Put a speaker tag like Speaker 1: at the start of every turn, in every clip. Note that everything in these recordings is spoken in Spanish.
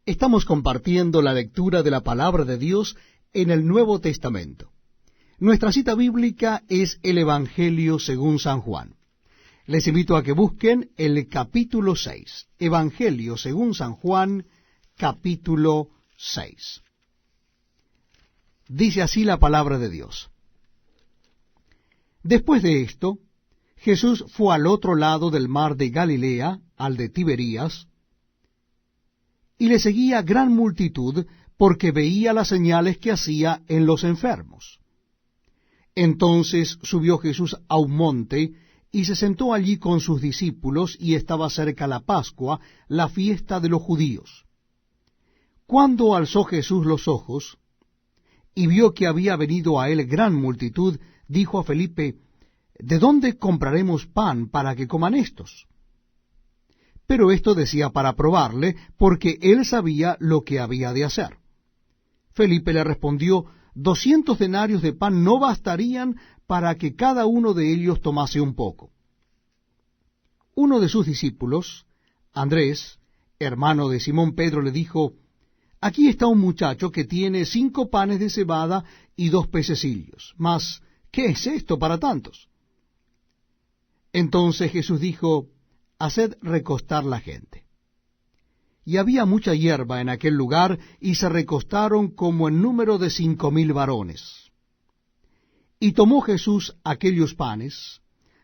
Speaker 1: Estamos compartiendo la lectura de la palabra de Dios en el Nuevo Testamento. Nuestra cita bíblica es el Evangelio según San Juan. Les invito a que busquen el capítulo 6. Evangelio según San Juan, capítulo 6. Dice así la palabra de Dios. Después de esto, Jesús fue al otro lado del mar de Galilea, al de Tiberías, y le seguía gran multitud porque veía las señales que hacía en los enfermos. Entonces subió Jesús a un monte y se sentó allí con sus discípulos, y estaba cerca la Pascua, la fiesta de los judíos. Cuando alzó Jesús los ojos y vio que había venido a él gran multitud, dijo a Felipe: ¿De dónde compraremos pan para que coman estos? Pero esto decía para probarle, porque él sabía lo que había de hacer. Felipe le respondió: 200 denarios de pan no bastarían para que cada uno de ellos tomase un poco. Uno de sus discípulos, Andrés, hermano de Simón Pedro, le dijo: Aquí está un muchacho que tiene 5 panes de cebada y 2 pececillos. Mas, ¿qué es esto para tantos? Entonces Jesús dijo: Haced recostar la gente. Y había mucha hierba en aquel lugar, y se recostaron como en número de 5,000 varones. Y tomó Jesús aquellos panes,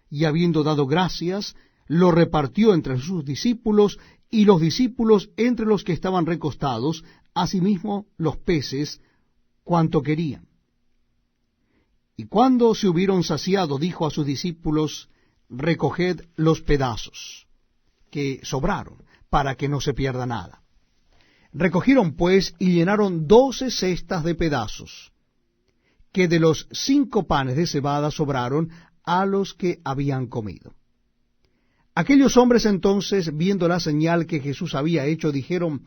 Speaker 1: y habiendo dado gracias, lo repartió entre sus discípulos, y los discípulos entre los que estaban recostados, asimismo los peces, cuanto querían. Y cuando se hubieron saciado, dijo a sus discípulos: Recoged los pedazos que sobraron, para que no se pierda nada. Recogieron pues y llenaron 12 cestas de pedazos, que de los 5 panes de cebada sobraron a los que habían comido. Aquellos hombres entonces, viendo la señal que Jesús había hecho, dijeron: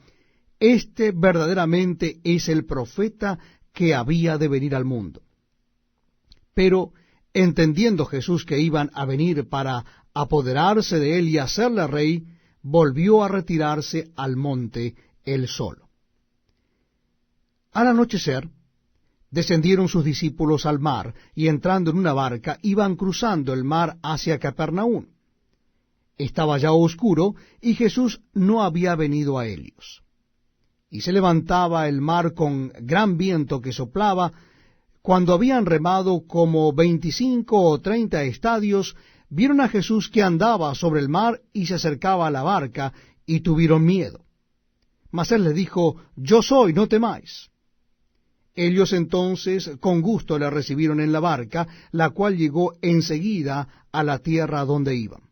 Speaker 1: Este verdaderamente es el profeta que había de venir al mundo. Pero, entendiendo Jesús que iban a venir para apoderarse de él y hacerle rey, volvió a retirarse al monte él solo. Al anochecer, descendieron sus discípulos al mar, y entrando en una barca, iban cruzando el mar hacia Capernaum. Estaba ya oscuro, y Jesús no había venido a ellos. Y se levantaba el mar con gran viento que soplaba. Cuando habían remado como 25 o 30 estadios, vieron a Jesús que andaba sobre el mar y se acercaba a la barca, y tuvieron miedo. Mas él les dijo: Yo soy, no temáis. Ellos entonces con gusto le recibieron en la barca, la cual llegó enseguida a la tierra donde iban.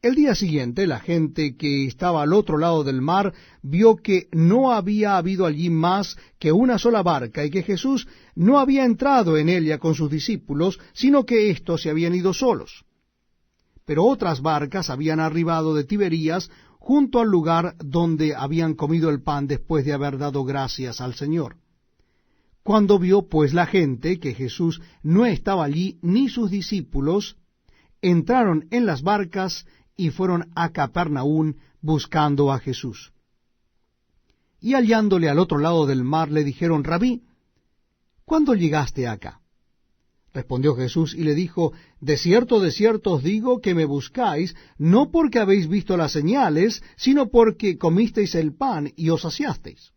Speaker 1: El día siguiente, la gente que estaba al otro lado del mar vio que no había habido allí más que una sola barca, y que Jesús no había entrado en ella con sus discípulos, sino que éstos se habían ido solos. Pero otras barcas habían arribado de Tiberías, junto al lugar donde habían comido el pan después de haber dado gracias al Señor. Cuando vio pues la gente que Jesús no estaba allí, ni sus discípulos, entraron en las barcas y fueron a Capernaum buscando a Jesús. Y hallándole al otro lado del mar, le dijeron: Rabí, ¿cuándo llegaste acá? Respondió Jesús y le dijo: de cierto os digo que me buscáis, no porque habéis visto las señales, sino porque comisteis el pan y os saciasteis.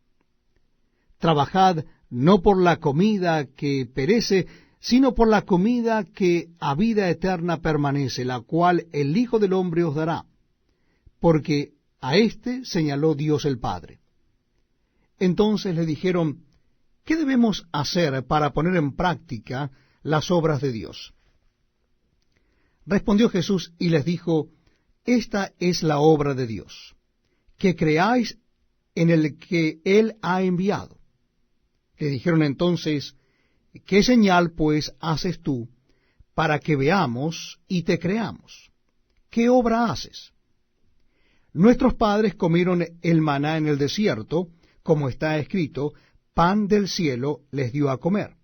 Speaker 1: Trabajad no por la comida que perece, sino por la comida que a vida eterna permanece, la cual el Hijo del Hombre os dará, porque a éste señaló Dios el Padre. Entonces le dijeron: ¿qué debemos hacer para poner en práctica las obras de Dios? Respondió Jesús y les dijo: Esta es la obra de Dios, que creáis en el que Él ha enviado. Le dijeron entonces: ¿qué señal, pues, haces tú para que veamos y te creamos? ¿Qué obra haces? Nuestros padres comieron el maná en el desierto, como está escrito: pan del cielo les dio a comer.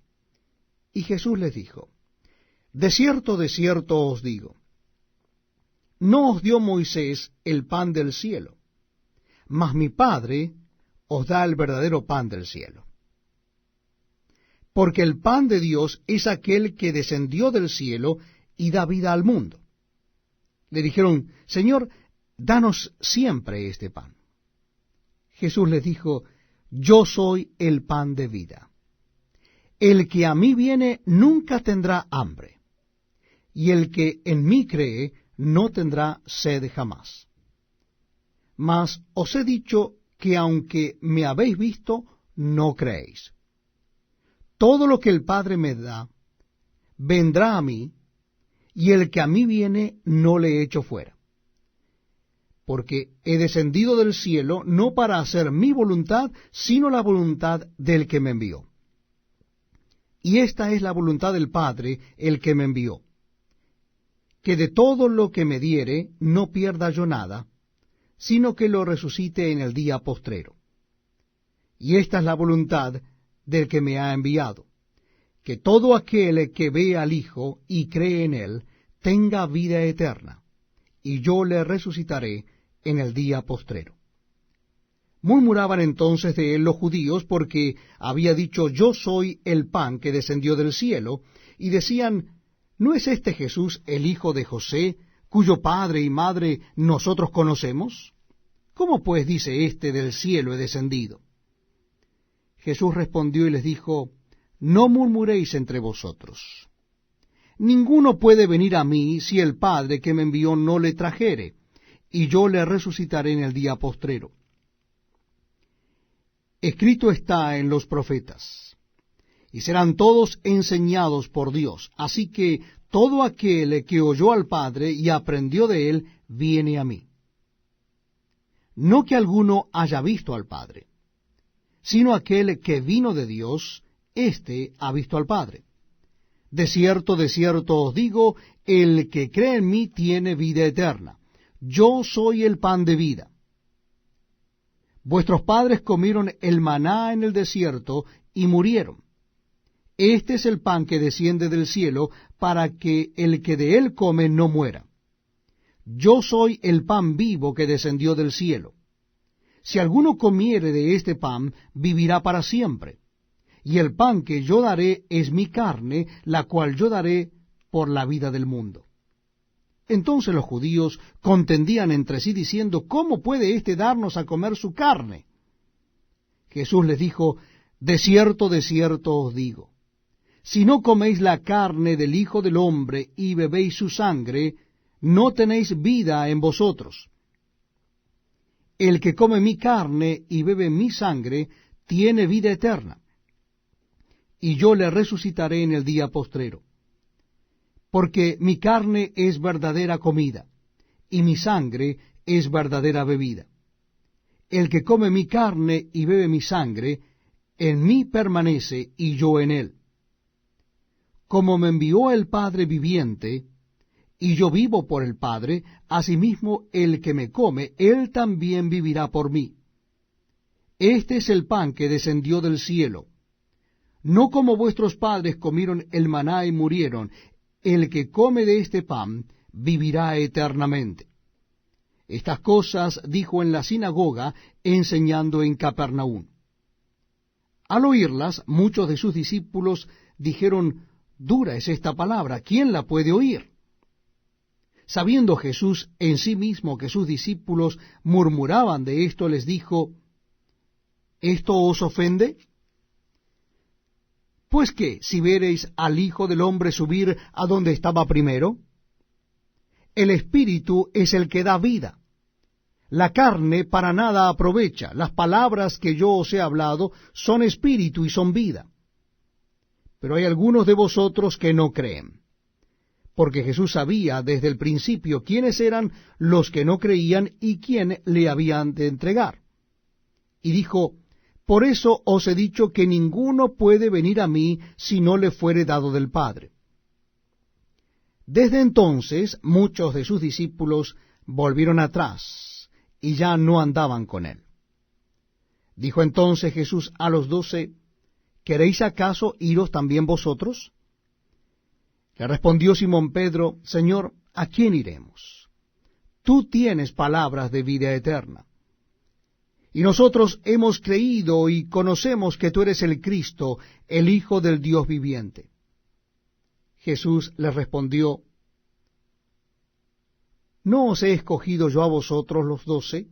Speaker 1: Y Jesús les dijo: de cierto os digo, no os dio Moisés el pan del cielo, mas mi Padre os da el verdadero pan del cielo. Porque el pan de Dios es aquel que descendió del cielo y da vida al mundo. Le dijeron, Señor, danos siempre este pan. Jesús les dijo, yo soy el pan de vida. El que a mí viene nunca tendrá hambre, y el que en mí cree no tendrá sed jamás. Mas os he dicho que aunque me habéis visto, no creéis. Todo lo que el Padre me da, vendrá a mí, y el que a mí viene no le echo fuera. Porque he descendido del cielo no para hacer mi voluntad, sino la voluntad del que me envió. Y esta es la voluntad del Padre, el que me envió, que de todo lo que me diere no pierda yo nada, sino que lo resucite en el día postrero. Y esta es la voluntad del que me ha enviado, que todo aquel que ve al Hijo y cree en él, tenga vida eterna, y yo le resucitaré en el día postrero. Murmuraban entonces de él los judíos, porque había dicho, yo soy el pan que descendió del cielo, y decían, ¿no es este Jesús el hijo de José, cuyo padre y madre nosotros conocemos? ¿Cómo pues dice éste del cielo he descendido? Jesús respondió y les dijo, no murmuréis entre vosotros. Ninguno puede venir a mí si el Padre que me envió no le trajere, y yo le resucitaré en el día postrero. Escrito está en los profetas, y serán todos enseñados por Dios. Así que todo aquel que oyó al Padre y aprendió de él, viene a mí. No que alguno haya visto al Padre, sino aquel que vino de Dios, éste ha visto al Padre. De cierto os digo, el que cree en mí tiene vida eterna. Yo soy el pan de vida. Vuestros padres comieron el maná en el desierto y murieron. Este es el pan que desciende del cielo, para que el que de él come no muera. Yo soy el pan vivo que descendió del cielo. Si alguno comiere de este pan, vivirá para siempre. Y el pan que yo daré es mi carne, la cual yo daré por la vida del mundo. Entonces los judíos contendían entre sí diciendo, ¿cómo puede éste darnos a comer su carne? Jesús les dijo, de cierto os digo, si no coméis la carne del Hijo del Hombre y bebéis su sangre, no tenéis vida en vosotros. El que come mi carne y bebe mi sangre, tiene vida eterna, y yo le resucitaré en el día postrero. Porque mi carne es verdadera comida, y mi sangre es verdadera bebida. El que come mi carne y bebe mi sangre, en mí permanece y yo en él. Como me envió el Padre viviente, y yo vivo por el Padre, asimismo el que me come, él también vivirá por mí. Este es el pan que descendió del cielo. No como vuestros padres comieron el maná y murieron, el que come de este pan vivirá eternamente. Estas cosas dijo en la sinagoga, enseñando en Capernaum. Al oírlas, muchos de sus discípulos dijeron, dura es esta palabra, ¿quién la puede oír? Sabiendo Jesús en sí mismo que sus discípulos murmuraban de esto, les dijo, ¿esto os ofende? Pues qué, si viereis al Hijo del Hombre subir a donde estaba primero. El Espíritu es el que da vida. La carne para nada aprovecha. Las palabras que yo os he hablado son espíritu y son vida. Pero hay algunos de vosotros que no creen. Porque Jesús sabía desde el principio quiénes eran los que no creían y quién le habían de entregar. Y dijo, por eso os he dicho que ninguno puede venir a mí si no le fuere dado del Padre. Desde entonces muchos de sus discípulos volvieron atrás y ya no andaban con él. Dijo entonces Jesús a los 12, ¿queréis acaso iros también vosotros? Le respondió Simón Pedro, Señor, ¿a quién iremos? Tú tienes palabras de vida eterna. y nosotros hemos creído y conocemos que tú eres el Cristo, el Hijo del Dios viviente. Jesús les respondió, ¿no os he escogido yo a vosotros los 12,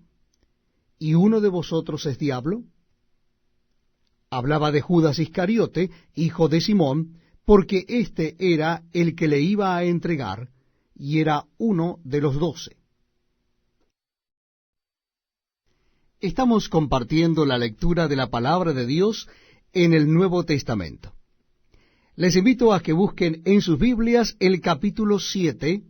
Speaker 1: y uno de vosotros es diablo? Hablaba de Judas Iscariote, hijo de Simón, porque éste era el que le iba a entregar, y era uno de los 12. Estamos compartiendo la lectura de la palabra de Dios en el Nuevo Testamento. Les invito a que busquen en sus Biblias el capítulo 7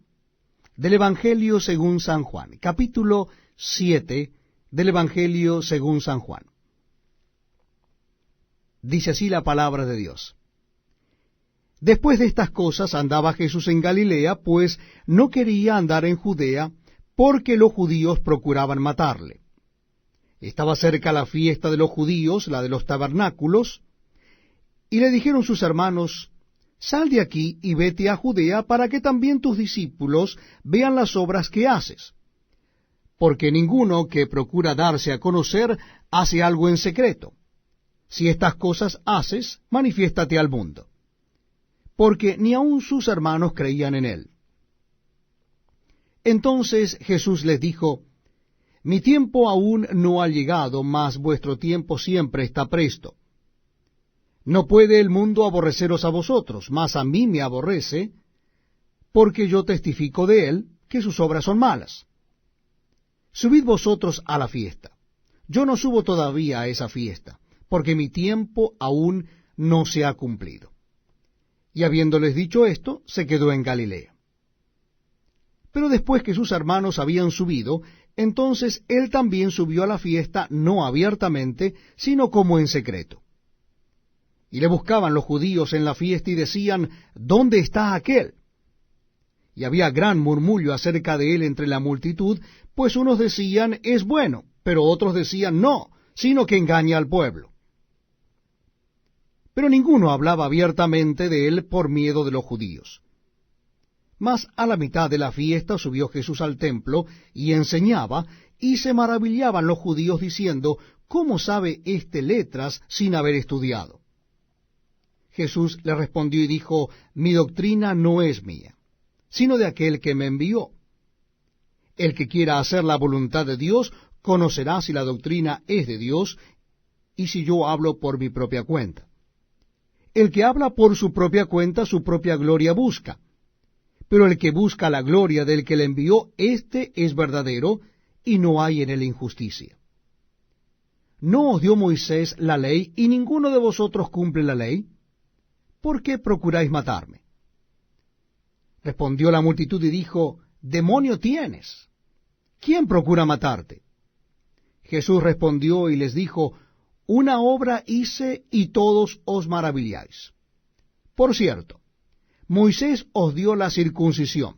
Speaker 1: del Evangelio según San Juan. Capítulo 7 del Evangelio según San Juan. Dice así la palabra de Dios. Después de estas cosas andaba Jesús en Galilea, pues no quería andar en Judea, porque los judíos procuraban matarle. Estaba cerca la fiesta de los judíos, la de los tabernáculos, y le dijeron sus hermanos, sal de aquí y vete a Judea, para que también tus discípulos vean las obras que haces. Porque ninguno que procura darse a conocer hace algo en secreto. Si estas cosas haces, manifiéstate al mundo. Porque ni aun sus hermanos creían en él. Entonces Jesús les dijo, mi tiempo aún no ha llegado, mas vuestro tiempo siempre está presto. No puede el mundo aborreceros a vosotros, mas a mí me aborrece, porque yo testifico de él que sus obras son malas. Subid vosotros a la fiesta. Yo no subo todavía a esa fiesta, porque mi tiempo aún no se ha cumplido. Y habiéndoles dicho esto, se quedó en Galilea. Pero después que sus hermanos habían subido, entonces él también subió a la fiesta, no abiertamente, sino como en secreto. Y le buscaban los judíos en la fiesta y decían, ¿dónde está aquel? Y había gran murmullo acerca de él entre la multitud, pues unos decían, es bueno, pero otros decían, no, sino que engaña al pueblo. Pero ninguno hablaba abiertamente de él por miedo de los judíos. Mas a la mitad de la fiesta subió Jesús al templo y enseñaba, y se maravillaban los judíos diciendo, ¿cómo sabe éste letras sin haber estudiado? Jesús le respondió y dijo, mi doctrina no es mía, sino de aquel que me envió. El que quiera hacer la voluntad de Dios, conocerá si la doctrina es de Dios, y si yo hablo por mi propia cuenta. El que habla por su propia cuenta, su propia gloria busca. Pero el que busca la gloria del que le envió, éste es verdadero, y no hay en él injusticia. ¿No os dio Moisés la ley, y ninguno de vosotros cumple la ley? ¿Por qué procuráis matarme? Respondió la multitud y dijo, demonio tienes. ¿Quién procura matarte? Jesús respondió y les dijo, una obra hice y todos os maravilláis. Por cierto, Moisés os dio la circuncisión,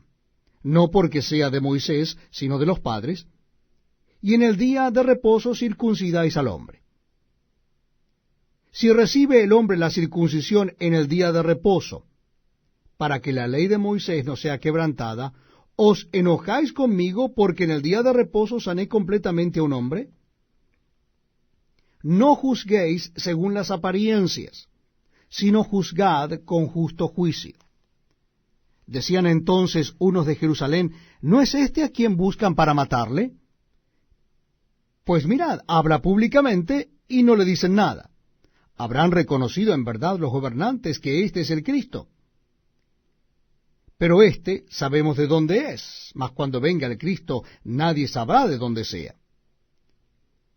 Speaker 1: no porque sea de Moisés, sino de los padres, y en el día de reposo circuncidáis al hombre. Si recibe el hombre la circuncisión en el día de reposo, para que la ley de Moisés no sea quebrantada, ¿os enojáis conmigo porque en el día de reposo sané completamente a un hombre? No juzguéis según las apariencias, sino juzgad con justo juicio. Decían entonces unos de Jerusalén, ¿no es este a quien buscan para matarle? Pues mirad, habla públicamente y no le dicen nada. Habrán reconocido en verdad los gobernantes que este es el Cristo. Pero este sabemos de dónde es, mas cuando venga el Cristo nadie sabrá de dónde sea.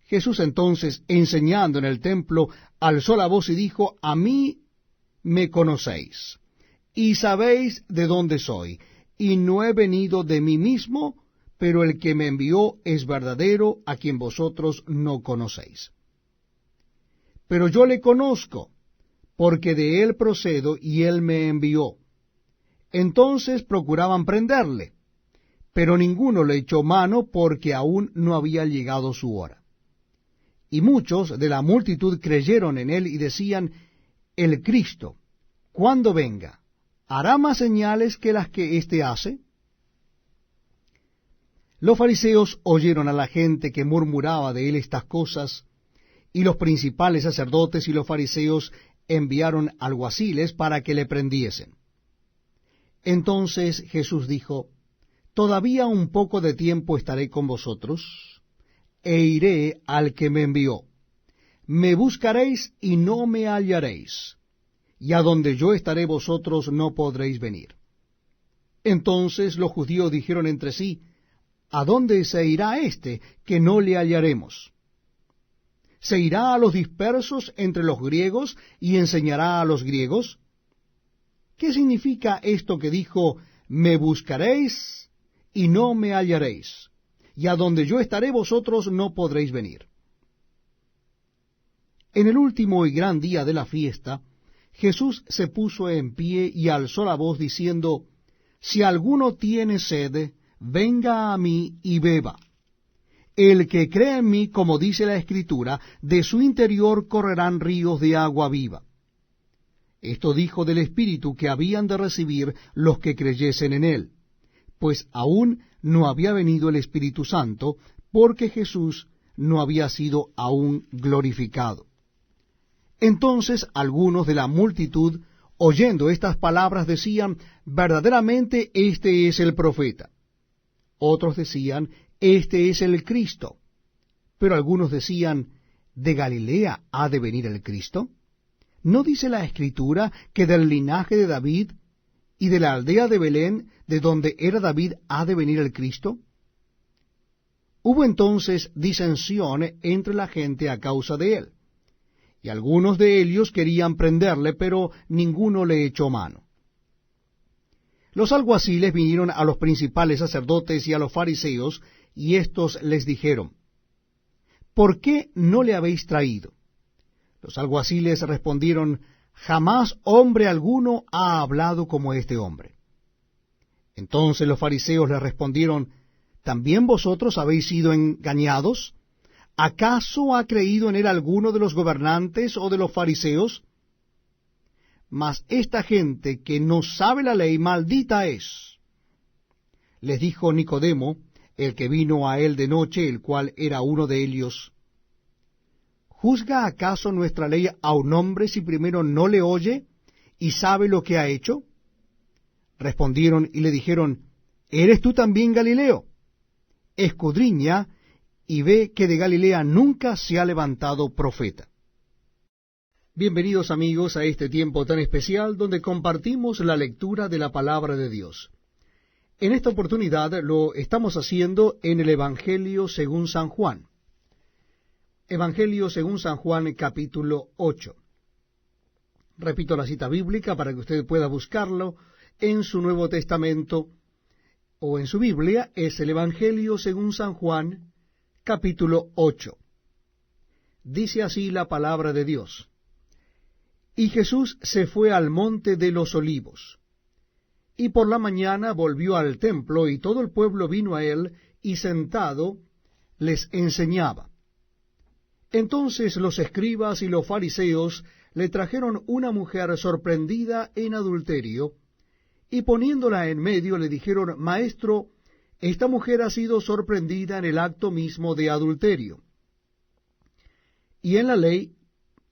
Speaker 1: Jesús entonces, enseñando en el templo, alzó la voz y dijo, a mí me conocéis, y sabéis de dónde soy, y no he venido de mí mismo, pero el que me envió es verdadero, a quien vosotros no conocéis. Pero yo le conozco, porque de él procedo, y él me envió. Entonces procuraban prenderle, pero ninguno le echó mano, porque aún no había llegado su hora. Y muchos de la multitud creyeron en él y decían, el Cristo, cuando venga, ¿hará más señales que las que éste hace? Los fariseos oyeron a la gente que murmuraba de él estas cosas, y los principales sacerdotes y los fariseos enviaron alguaciles para que le prendiesen. Entonces Jesús dijo: Todavía un poco de tiempo estaré con vosotros, e iré al que me envió. Me buscaréis y no me hallaréis, y a donde yo estaré vosotros no podréis venir. Entonces los judíos dijeron entre sí: ¿A dónde se irá éste, que no le hallaremos? ¿Se irá a los dispersos entre los griegos y enseñará a los griegos? ¿Qué significa esto que dijo: me buscaréis y no me hallaréis, y a donde yo estaré vosotros no podréis venir? En el último y gran día de la fiesta, Jesús se puso en pie y alzó la voz diciendo: Si alguno tiene sed, venga a mí y beba. El que cree en mí, como dice la Escritura, de su interior correrán ríos de agua viva. Esto dijo del Espíritu que habían de recibir los que creyesen en él, pues aún no había venido el Espíritu Santo, porque Jesús no había sido aún glorificado. Entonces algunos de la multitud, oyendo estas palabras, decían: verdaderamente este es el profeta. Otros decían: este es el Cristo. Pero algunos decían: ¿de Galilea ha de venir el Cristo? ¿No dice la Escritura que del linaje de David y de la aldea de Belén, de donde era David, ha de venir el Cristo? Hubo entonces disensión entre la gente a causa de él, y algunos de ellos querían prenderle, pero ninguno le echó mano. Los alguaciles vinieron a los principales sacerdotes y a los fariseos, y éstos les dijeron: ¿por qué no le habéis traído? Los alguaciles respondieron: jamás hombre alguno ha hablado como este hombre. Entonces los fariseos le respondieron: ¿también vosotros habéis sido engañados? ¿Acaso ha creído en él alguno de los gobernantes o de los fariseos? Mas esta gente que no sabe la ley, maldita es. Les dijo Nicodemo, el que vino a él de noche, el cual era uno de ellos: ¿juzga acaso nuestra ley a un hombre si primero no le oye y sabe lo que ha hecho? Respondieron y le dijeron: ¿eres tú también Galileo? Escudriña y ve que de Galilea nunca se ha levantado profeta. Bienvenidos amigos a este tiempo tan especial donde compartimos la lectura de la palabra de Dios. En esta oportunidad lo estamos haciendo en el Evangelio según San Juan. Evangelio según San Juan, capítulo 8. Repito la cita bíblica para que usted pueda buscarlo en su Nuevo Testamento o en su Biblia. Es el Evangelio según San Juan, capítulo 8. Dice así la palabra de Dios: Y Jesús se fue al monte de los olivos, y por la mañana volvió al templo, y todo el pueblo vino a él, y sentado les enseñaba. Entonces los escribas y los fariseos le trajeron una mujer sorprendida en adulterio, y poniéndola en medio le dijeron: Maestro, esta mujer ha sido sorprendida en el acto mismo de adulterio. Y en la ley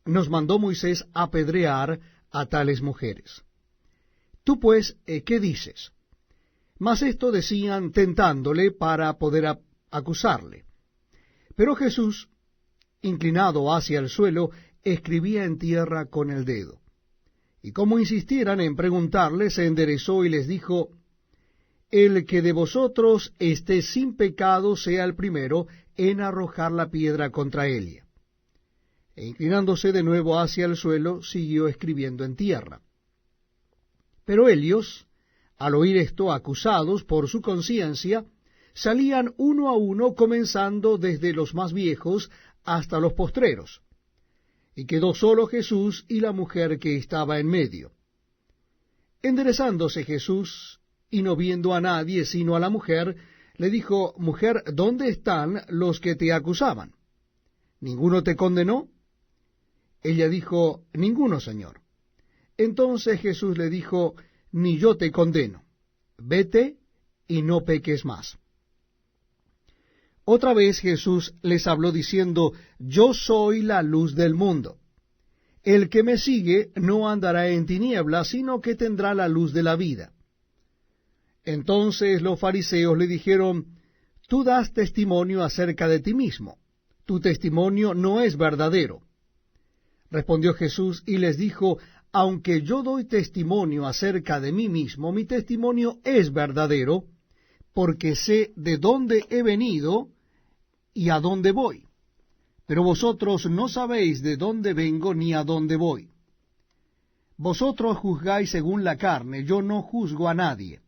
Speaker 1: nos mandó Moisés apedrear a tales mujeres. Tú pues, ¿qué dices? Mas esto decían tentándole para poder acusarle. Pero Jesús, inclinado hacia el suelo, escribía en tierra con el dedo. Y como insistieran en preguntarle, se enderezó y les dijo: El que de vosotros esté sin pecado sea el primero en arrojar la piedra contra ella. E inclinándose de nuevo hacia el suelo, siguió escribiendo en tierra. Pero ellos, al oír esto, acusados por su conciencia, salían uno a uno, comenzando desde los más viejos hasta los postreros. Y quedó solo Jesús y la mujer que estaba en medio. Enderezándose Jesús, y no viendo a nadie sino a la mujer, le dijo: Mujer, ¿dónde están los que te acusaban? ¿Ninguno te condenó? Ella dijo: Ninguno, Señor. Entonces Jesús le dijo: Ni yo te condeno. Vete y no peques más. Otra vez Jesús les habló diciendo, yo soy la luz del mundo. El que me sigue no andará en tinieblas, sino que tendrá la luz de la vida. Entonces los fariseos le dijeron, tú das testimonio acerca de ti mismo, tu testimonio no es verdadero. Respondió Jesús y les dijo, aunque yo doy testimonio acerca de mí mismo, mi testimonio es verdadero, porque sé de dónde he venido y a dónde voy. Pero vosotros no sabéis de dónde vengo ni a dónde voy. Vosotros juzgáis según la carne, yo no juzgo a nadie.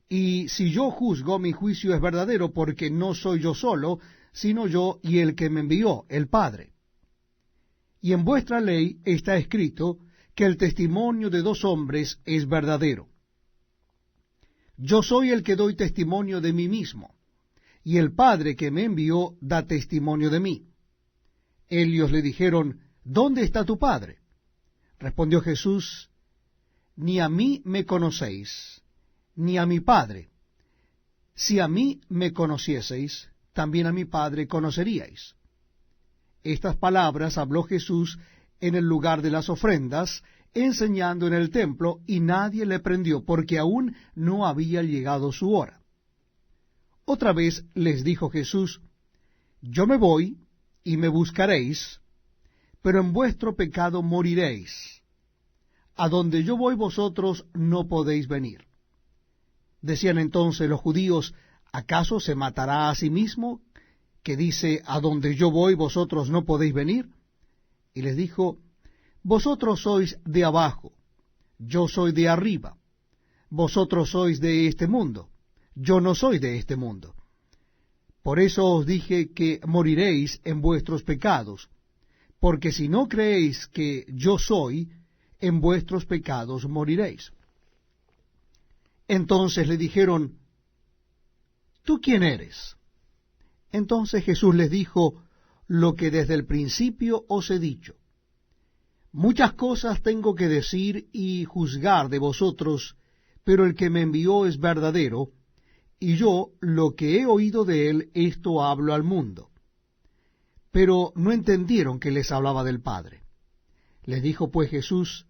Speaker 1: Y si yo juzgo, mi juicio es verdadero, porque no soy yo solo, sino yo y el que me envió, el Padre. Y en vuestra ley está escrito que el testimonio de dos hombres es verdadero. Yo soy el que doy testimonio de mí mismo, y el Padre que me envió da testimonio de mí. Ellos le dijeron, ¿dónde está tu Padre? Respondió Jesús, ni a mí me conocéis, ni a mi Padre. Si a mí me conocieseis, también a mi Padre conoceríais. Estas palabras habló Jesús en el lugar de las ofrendas, enseñando en el templo, y nadie le prendió, porque aún no había llegado su hora. Otra vez les dijo Jesús, yo me voy, y me buscaréis, pero en vuestro pecado moriréis. A donde yo voy vosotros no podéis venir. Decían entonces los judíos, ¿acaso se matará a sí mismo, que dice, a donde yo voy vosotros no podéis venir? Y les dijo, vosotros sois de abajo, yo soy de arriba. Vosotros sois de este mundo, yo no soy de este mundo. Por eso os dije que moriréis en vuestros pecados, porque si no creéis que yo soy, en vuestros pecados moriréis. Entonces le dijeron, ¿tú quién eres? Entonces Jesús les dijo, lo que desde el principio os he dicho. Muchas cosas tengo que decir y juzgar de vosotros, pero el que me envió es verdadero, y yo lo que he oído de él, esto hablo al mundo. Pero no entendieron que les hablaba del Padre. Les dijo pues Jesús,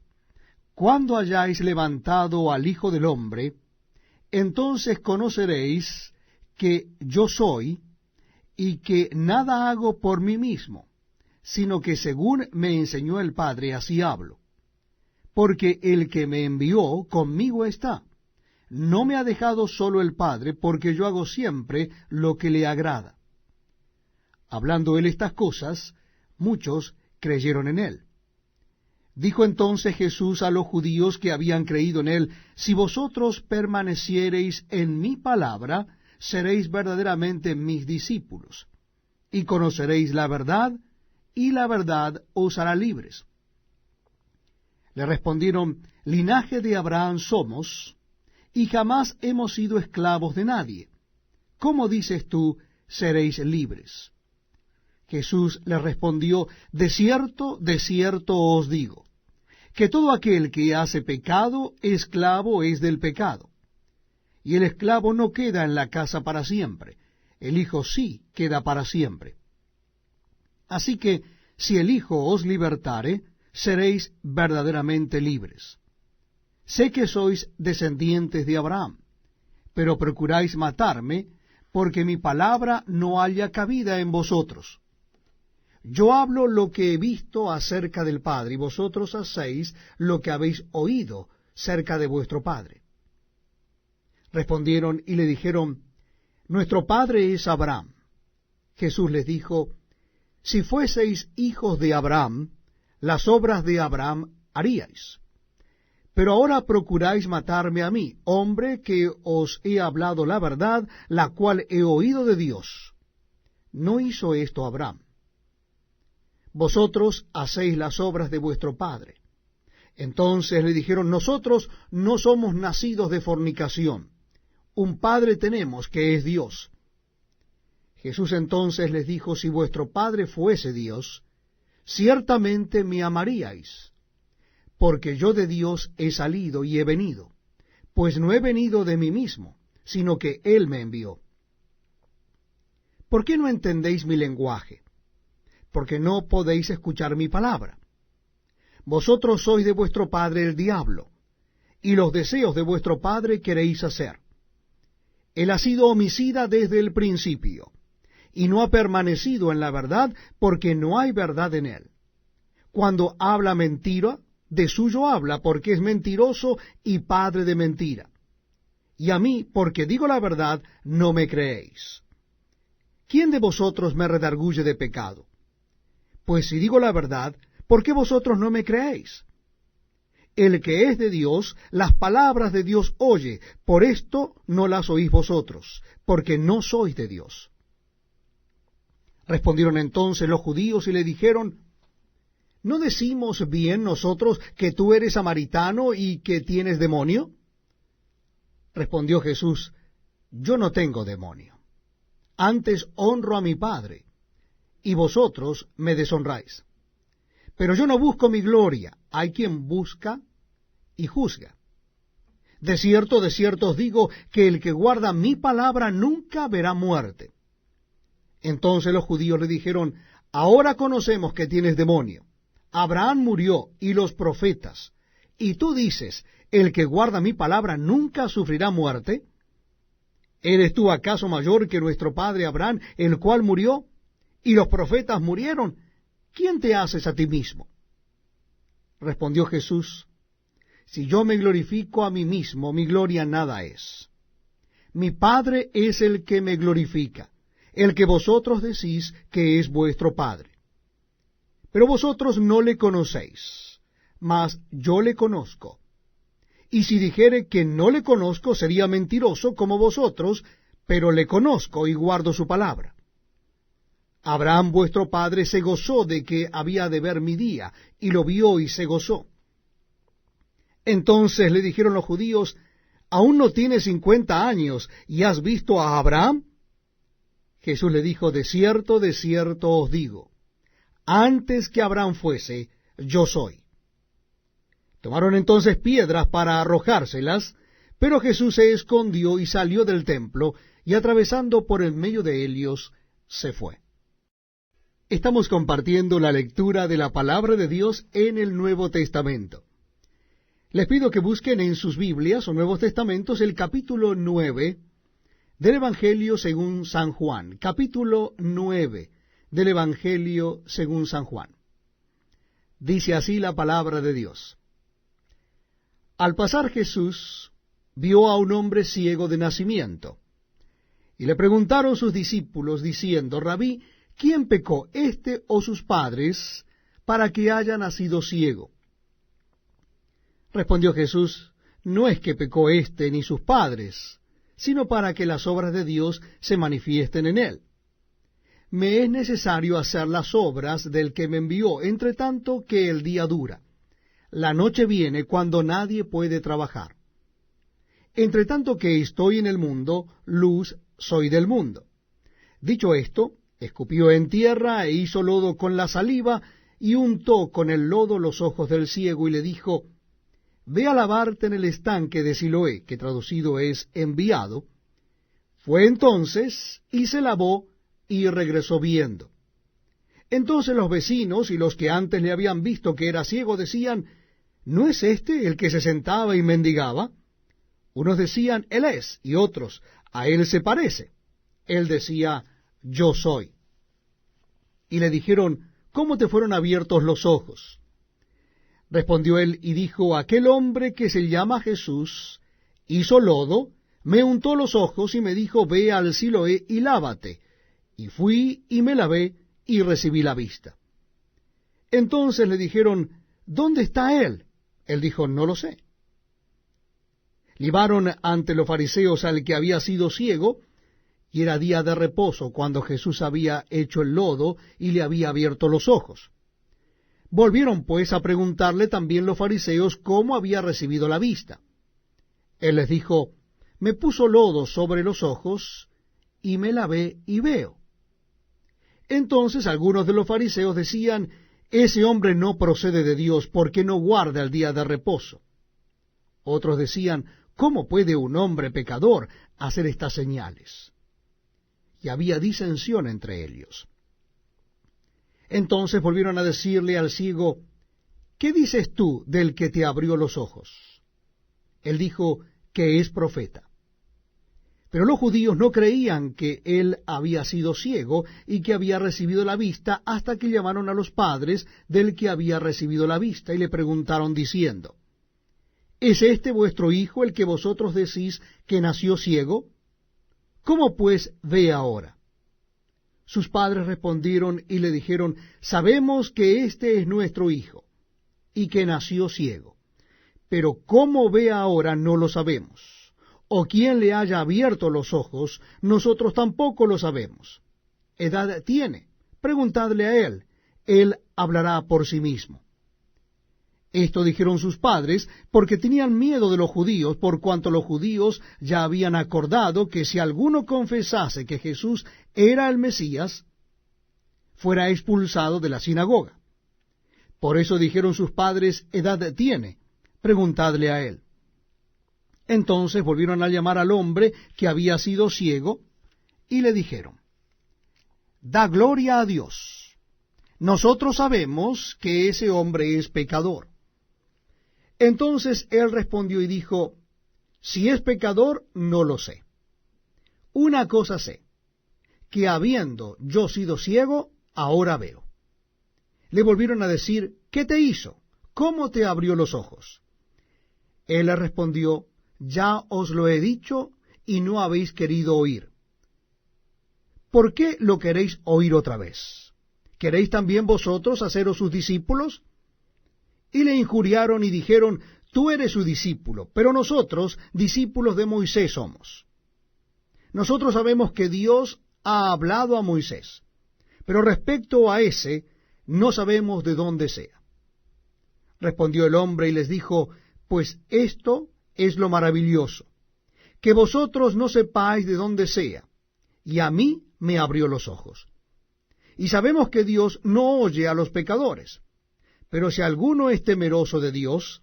Speaker 1: cuando hayáis levantado al Hijo del Hombre, entonces conoceréis que yo soy, y que nada hago por mí mismo, sino que según me enseñó el Padre, así hablo. Porque el que me envió conmigo está. No me ha dejado solo el Padre, porque yo hago siempre lo que le agrada. Hablando él estas cosas, muchos creyeron en él. Dijo entonces Jesús a los judíos que habían creído en él, si vosotros permaneciereis en mi palabra, seréis verdaderamente mis discípulos, y conoceréis la verdad, y la verdad os hará libres. Le respondieron, linaje de Abraham somos, y jamás hemos sido esclavos de nadie. ¿Cómo dices tú, seréis libres? Jesús le respondió, de cierto os digo, que todo aquel que hace pecado, esclavo es del pecado. Y el esclavo no queda en la casa para siempre, el Hijo sí queda para siempre. Así que, si el Hijo os libertare, seréis verdaderamente libres. Sé que sois descendientes de Abraham, pero procuráis matarme, porque mi palabra no haya cabida en vosotros. Yo hablo lo que he visto acerca del Padre, y vosotros hacéis lo que habéis oído cerca de vuestro Padre. Respondieron y le dijeron, nuestro padre es Abraham. Jesús les dijo, si fueseis hijos de Abraham, las obras de Abraham haríais. Pero ahora procuráis matarme a mí, hombre que os he hablado la verdad, la cual he oído de Dios. No hizo esto Abraham. Vosotros hacéis las obras de vuestro padre. Entonces le dijeron, nosotros no somos nacidos de fornicación. Un padre tenemos, que es Dios. Jesús entonces les dijo, si vuestro Padre fuese Dios, ciertamente me amaríais, porque yo de Dios he salido y he venido, pues no he venido de mí mismo, sino que Él me envió. ¿por qué no entendéis mi lenguaje? Porque no podéis escuchar mi palabra. Vosotros sois de vuestro padre el diablo, y los deseos de vuestro padre queréis hacer. Él ha sido homicida desde el principio, y no ha permanecido en la verdad, porque no hay verdad en él. Cuando habla mentira, de suyo habla, porque es mentiroso y padre de mentira. Y a mí, porque digo la verdad, no me creéis. ¿Quién de vosotros me redarguye de pecado? Pues si digo la verdad, ¿por qué vosotros no me creéis? El que es de Dios, las palabras de Dios oye, por esto no las oís vosotros, porque no sois de Dios. Respondieron entonces los judíos y le dijeron, ¿no decimos bien nosotros que tú eres samaritano y que tienes demonio? Respondió Jesús, yo no tengo demonio, antes honro a mi Padre, y vosotros me deshonráis. Pero yo no busco mi gloria, hay quien busca y juzga. De cierto os digo, que el que guarda mi palabra nunca verá muerte. Entonces los judíos le dijeron, ahora conocemos que tienes demonio. Abraham murió, y los profetas, y tú dices, el que guarda mi palabra nunca sufrirá muerte. ¿Eres tú acaso mayor que nuestro padre Abraham, el cual murió, y los profetas murieron? ¿Quién te haces a ti mismo? Respondió Jesús, si yo me glorifico a mí mismo, mi gloria nada es. Mi Padre es el que me glorifica, el que vosotros decís que es vuestro Padre. Pero vosotros no le conocéis, mas yo le conozco. Y si dijere que no le conozco, sería mentiroso como vosotros, pero le conozco y guardo su palabra. Abraham vuestro padre se gozó de que había de ver mi día, y lo vio y se gozó. Entonces le dijeron los judíos, ¿aún no tienes 50 años, y has visto a Abraham? Jesús le dijo, de cierto os digo, antes que Abraham fuese, yo soy. Tomaron entonces piedras para arrojárselas, pero Jesús se escondió y salió del templo, y atravesando por el medio de ellos, se fue. Estamos compartiendo la lectura de la palabra de Dios en el Nuevo Testamento. Les pido que busquen en sus Biblias o Nuevos Testamentos el capítulo 9 del Evangelio según San Juan. Capítulo 9 del Evangelio según San Juan. Dice así la palabra de Dios. Al pasar Jesús vio a un hombre ciego de nacimiento, y le preguntaron sus discípulos, diciendo, Rabí, ¿quién pecó, éste o sus padres, para que haya nacido ciego? Respondió Jesús, no es que pecó éste ni sus padres, sino para que las obras de Dios se manifiesten en él. Me es necesario hacer las obras del que me envió, entre tanto que el día dura. La noche viene cuando nadie puede trabajar. Entre tanto que estoy en el mundo, luz soy del mundo. Dicho esto, escupió en tierra e hizo lodo con la saliva, y untó con el lodo los ojos del ciego, y le dijo, ve a lavarte en el estanque de Siloé, que traducido es enviado. Fue entonces, y se lavó, y regresó viendo. Entonces los vecinos y los que antes le habían visto que era ciego decían, ¿no es este el que se sentaba y mendigaba? Unos decían, él es, y otros, a él se parece. Él decía, yo soy. Y le dijeron, ¿cómo te fueron abiertos los ojos? Respondió él y dijo, aquel hombre que se llama Jesús hizo lodo, me untó los ojos y me dijo, ve al Siloé y lávate. Y fui y me lavé y recibí la vista. Entonces le dijeron, ¿dónde está él? Él dijo, no lo sé. Llevaron ante los fariseos al que había sido ciego, y era día de reposo cuando Jesús había hecho el lodo y le había abierto los ojos. Volvieron pues a preguntarle también los fariseos cómo había recibido la vista. Él les dijo, me puso lodo sobre los ojos, y me lavé y veo. Entonces algunos de los fariseos decían, ese hombre no procede de Dios, porque no guarda el día de reposo. Otros decían, ¿cómo puede un hombre pecador hacer estas señales? y había disensión entre ellos. Entonces volvieron a decirle al ciego, ¿qué dices tú del que te abrió los ojos? Él dijo que es profeta. Pero los judíos no creían que él había sido ciego y que había recibido la vista, hasta que llamaron a los padres del que había recibido la vista y le preguntaron diciendo, ¿es este vuestro hijo el que vosotros decís que nació ciego? ¿Cómo pues ve ahora? Sus padres respondieron y le dijeron, sabemos que este es nuestro hijo y que nació ciego, pero cómo ve ahora no lo sabemos. O quién le haya abierto los ojos, nosotros tampoco lo sabemos. Edad tiene, preguntadle a él hablará por sí mismo. Esto dijeron sus padres porque tenían miedo de los judíos, por cuanto los judíos ya habían acordado que si alguno confesase que Jesús era el Mesías, fuera expulsado de la sinagoga. Por eso dijeron sus padres, edad tiene, preguntadle a él. Entonces volvieron a llamar al hombre que había sido ciego, y le dijeron, da gloria a Dios. Nosotros sabemos que ese hombre es pecador. Entonces él respondió y dijo, si es pecador, no lo sé. Una cosa sé, que habiendo yo sido ciego, ahora veo. Le volvieron a decir, ¿qué te hizo? ¿Cómo te abrió los ojos? Él le respondió, ya os lo he dicho y no habéis querido oír. ¿Por qué lo queréis oír otra vez? ¿Queréis también vosotros haceros sus discípulos? Y le injuriaron y dijeron, tú eres su discípulo, pero nosotros discípulos de Moisés somos. Nosotros sabemos que Dios ha hablado a Moisés, pero respecto a ese no sabemos de dónde sea. Respondió el hombre y les dijo, pues esto es lo maravilloso, que vosotros no sepáis de dónde sea, y a mí me abrió los ojos. Y sabemos que Dios no oye a los pecadores, pero si alguno es temeroso de Dios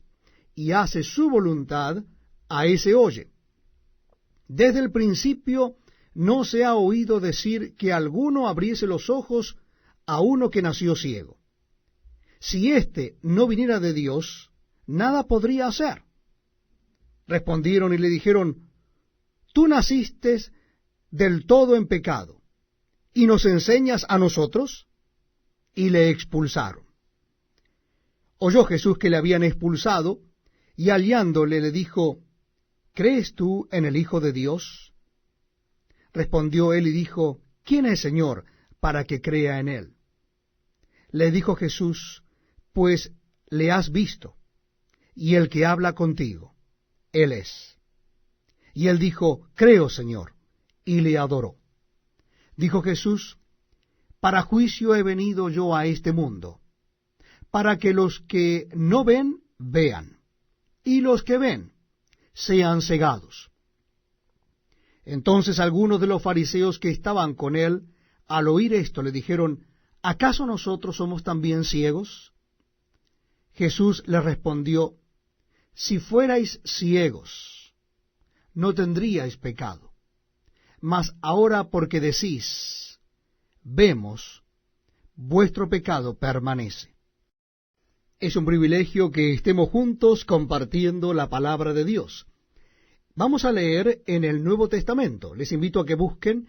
Speaker 1: y hace su voluntad, a ese oye. Desde el principio no se ha oído decir que alguno abriese los ojos a uno que nació ciego. Si éste no viniera de Dios, nada podría hacer. Respondieron y le dijeron, tú naciste del todo en pecado, ¿y nos enseñas a nosotros? Y le expulsaron. Oyó Jesús que le habían expulsado, y hallándole le dijo, ¿crees tú en el Hijo de Dios? Respondió él y dijo, ¿quién es, Señor, para que crea en él? Le dijo Jesús, pues le has visto, y el que habla contigo, él es. Y él dijo, creo, Señor, y le adoró. Dijo Jesús, para juicio he venido yo a este mundo, para que los que no ven, vean, y los que ven, sean cegados. Entonces algunos de los fariseos que estaban con él, al oír esto, le dijeron, ¿acaso nosotros somos también ciegos? Jesús les respondió, si fuerais ciegos, no tendríais pecado. Mas ahora porque decís, vemos, vuestro pecado permanece. Es un privilegio que estemos juntos compartiendo la palabra de Dios. Vamos a leer en el Nuevo Testamento. Les invito a que busquen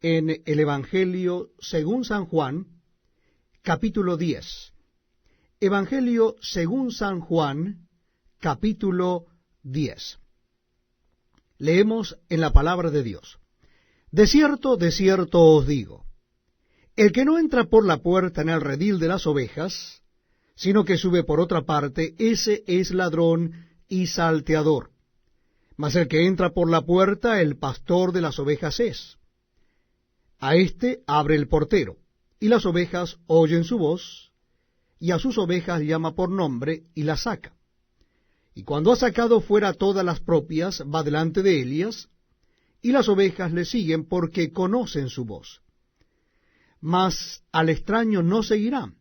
Speaker 1: en el Evangelio según San Juan, capítulo 10. Evangelio según San Juan, capítulo 10. Leemos en la palabra de Dios. De cierto os digo, el que no entra por la puerta en el redil de las ovejas, sino que sube por otra parte, ese es ladrón y salteador. Mas el que entra por la puerta, el pastor de las ovejas es. A éste abre el portero, y las ovejas oyen su voz, y a sus ovejas llama por nombre, y las saca. Y cuando ha sacado fuera todas las propias, va delante de ellas, y las ovejas le siguen porque conocen su voz. Mas al extraño no seguirán,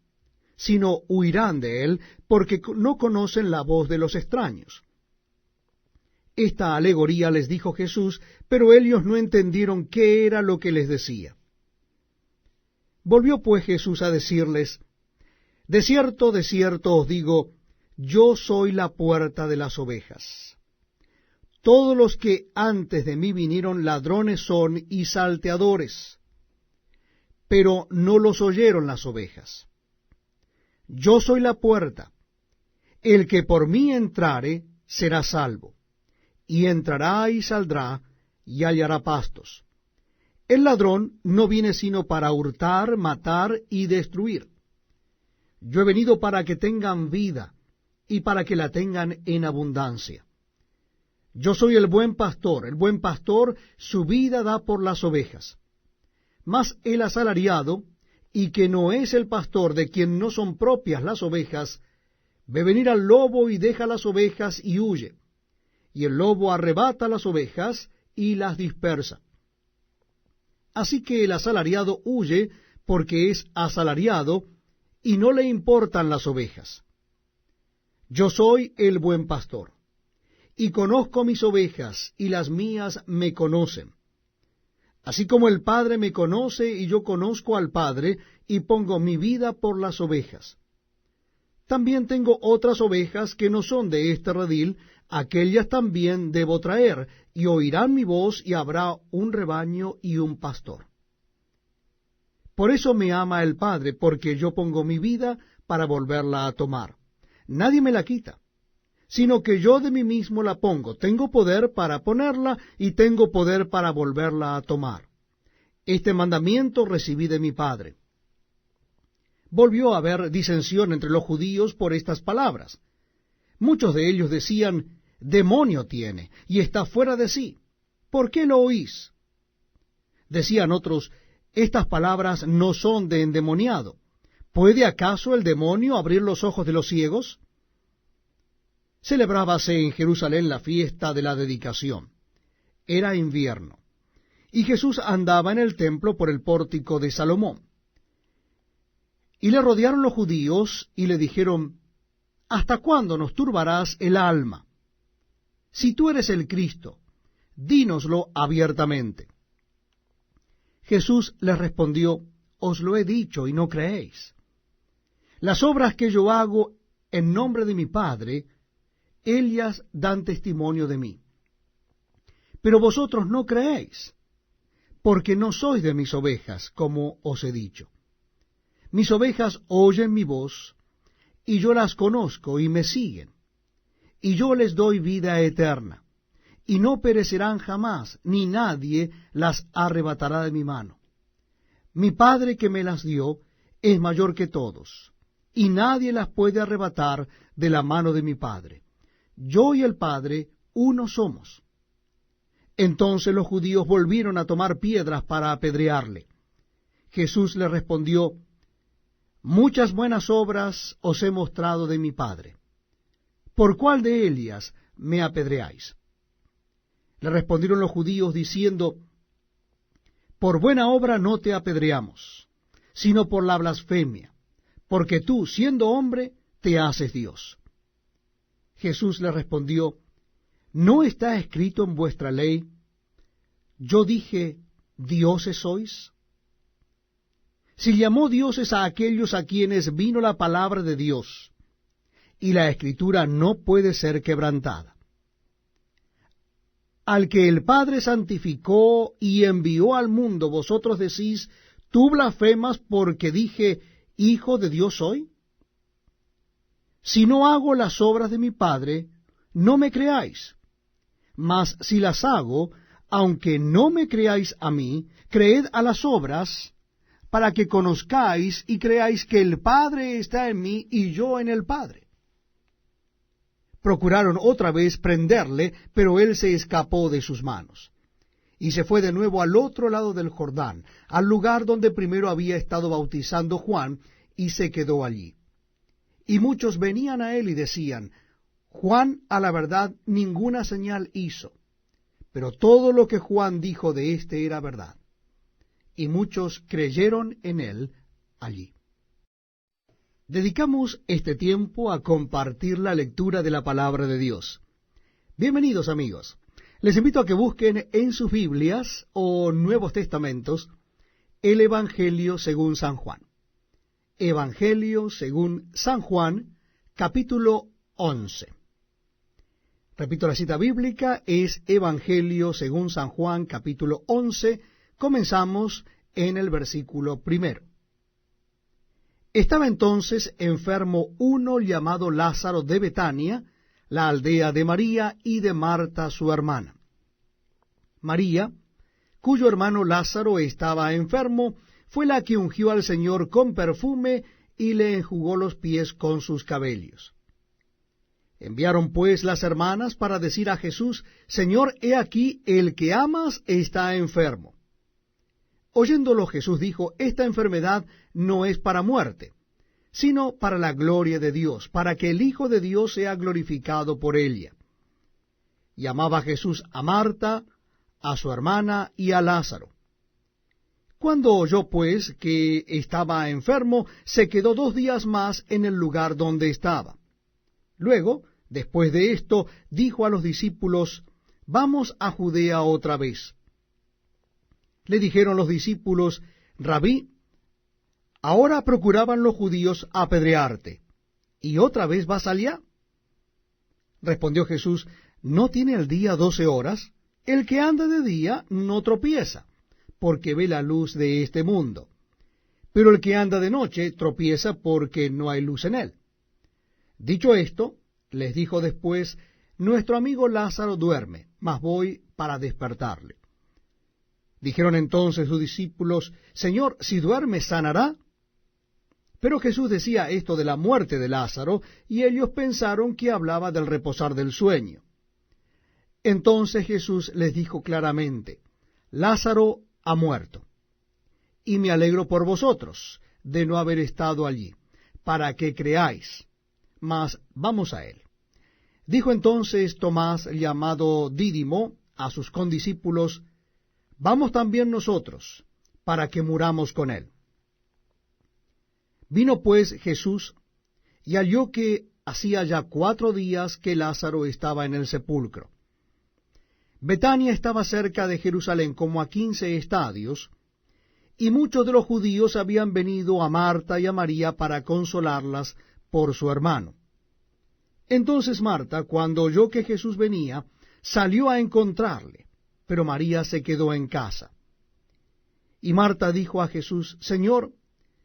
Speaker 1: sino huirán de él, porque no conocen la voz de los extraños. Esta alegoría les dijo Jesús, pero ellos no entendieron qué era lo que les decía. Volvió pues Jesús a decirles, de cierto os digo, yo soy la puerta de las ovejas. Todos los que antes de mí vinieron ladrones son y salteadores, pero no los oyeron las ovejas. Yo soy la puerta. El que por mí entrare será salvo, y entrará y saldrá y hallará pastos. El ladrón no viene sino para hurtar, matar y destruir. Yo he venido para que tengan vida, y para que la tengan en abundancia. Yo soy el buen pastor su vida da por las ovejas. Mas el asalariado, y que no es el pastor, de quien no son propias las ovejas, ve venir al lobo y deja las ovejas y huye. Y el lobo arrebata las ovejas y las dispersa. Así que el asalariado huye porque es asalariado y no le importan las ovejas. Yo soy el buen pastor, y conozco mis ovejas, y las mías me conocen. Así como el Padre me conoce, y yo conozco al Padre, y pongo mi vida por las ovejas. También tengo otras ovejas que no son de este redil, aquellas también debo traer, y oirán mi voz, y habrá un rebaño y un pastor. Por eso me ama el Padre, porque yo pongo mi vida para volverla a tomar. Nadie me la quita, sino que yo de mí mismo la pongo. Tengo poder para ponerla, y tengo poder para volverla a tomar. Este mandamiento recibí de mi Padre. Volvió a haber disensión entre los judíos por estas palabras. Muchos de ellos decían, demonio tiene, y está fuera de sí. ¿Por qué lo oís? Decían otros, estas palabras no son de endemoniado. ¿Puede acaso el demonio abrir los ojos de los ciegos? Celebrábase en Jerusalén la fiesta de la dedicación. Era invierno, y Jesús andaba en el templo por el pórtico de Salomón. Y le rodearon los judíos y le dijeron, ¿hasta cuándo nos turbarás el alma? Si tú eres el Cristo, dínoslo abiertamente. Jesús les respondió, os lo he dicho y no creéis. Las obras que yo hago en nombre de mi Padre, ellas dan testimonio de mí. Pero vosotros no creéis, porque no sois de mis ovejas, como os he dicho. Mis ovejas oyen mi voz, y yo las conozco y me siguen, y yo les doy vida eterna, y no perecerán jamás, ni nadie las arrebatará de mi mano. Mi Padre que me las dio es mayor que todos, y nadie las puede arrebatar de la mano de mi Padre. Yo y el Padre uno somos. Entonces los judíos volvieron a tomar piedras para apedrearle. Jesús le respondió, muchas buenas obras os he mostrado de mi Padre. ¿Por cuál de ellas me apedreáis? Le respondieron los judíos diciendo, por buena obra no te apedreamos, sino por la blasfemia, porque tú, siendo hombre, te haces Dios. Jesús le respondió, ¿no está escrito en vuestra ley, yo dije, dioses sois? Si llamó dioses a aquellos a quienes vino la palabra de Dios, y la Escritura no puede ser quebrantada. Al que el Padre santificó y envió al mundo, vosotros decís, ¿tú blasfemas porque dije, Hijo de Dios soy? Si no hago las obras de mi Padre, no me creáis. Mas si las hago, aunque no me creáis a mí, creed a las obras, para que conozcáis y creáis que el Padre está en mí y yo en el Padre. Procuraron otra vez prenderle, pero él se escapó de sus manos, y se fue de nuevo al otro lado del Jordán, al lugar donde primero había estado bautizando Juan, y se quedó allí. Y muchos venían a él y decían, Juan a la verdad ninguna señal hizo, pero todo lo que Juan dijo de éste era verdad. Y muchos creyeron en él allí. Dedicamos este tiempo a compartir la lectura de la palabra de Dios. Bienvenidos amigos. Les invito a que busquen en sus Biblias o Nuevos Testamentos el Evangelio según San Juan. Evangelio según San Juan, capítulo 11. Repito, la cita bíblica es Evangelio según San Juan, capítulo 11. Comenzamos en el versículo 1. Estaba entonces enfermo uno llamado Lázaro de Betania, la aldea de María y de Marta su hermana. María, cuyo hermano Lázaro estaba enfermo, fue la que ungió al Señor con perfume y le enjugó los pies con sus cabellos. Enviaron pues las hermanas para decir a Jesús: Señor, he aquí, el que amas está enfermo. Oyéndolo Jesús dijo: Esta enfermedad no es para muerte, sino para la gloria de Dios, para que el Hijo de Dios sea glorificado por ella. Y amaba Jesús a Marta, a su hermana y a Lázaro. Cuando oyó pues que estaba enfermo, se quedó 2 días más en el lugar donde estaba. Luego, después de esto, dijo a los discípulos: Vamos a Judea otra vez. Le dijeron los discípulos: Rabí, ahora procuraban los judíos apedrearte, ¿y otra vez vas allá? Respondió Jesús: ¿No tiene el día 12 horas? El que anda de día no tropieza, porque ve la luz de este mundo. Pero el que anda de noche tropieza porque no hay luz en él. Dicho esto, les dijo después: Nuestro amigo Lázaro duerme, mas voy para despertarle. Dijeron entonces sus discípulos: Señor, si duerme, ¿sanará? Pero Jesús decía esto de la muerte de Lázaro, y ellos pensaron que hablaba del reposar del sueño. Entonces Jesús les dijo claramente: Lázaro ha muerto, y me alegro por vosotros de no haber estado allí, para que creáis. Mas vamos a él. Dijo entonces Tomás, llamado Dídimo, a sus condiscípulos: Vamos también nosotros, para que muramos con él. Vino pues Jesús, y halló que hacía ya 4 días que Lázaro estaba en el sepulcro. Betania estaba cerca de Jerusalén, como a 15 estadios, y muchos de los judíos habían venido a Marta y a María para consolarlas por su hermano. Entonces Marta, cuando oyó que Jesús venía, salió a encontrarle, pero María se quedó en casa. Y Marta dijo a Jesús: Señor,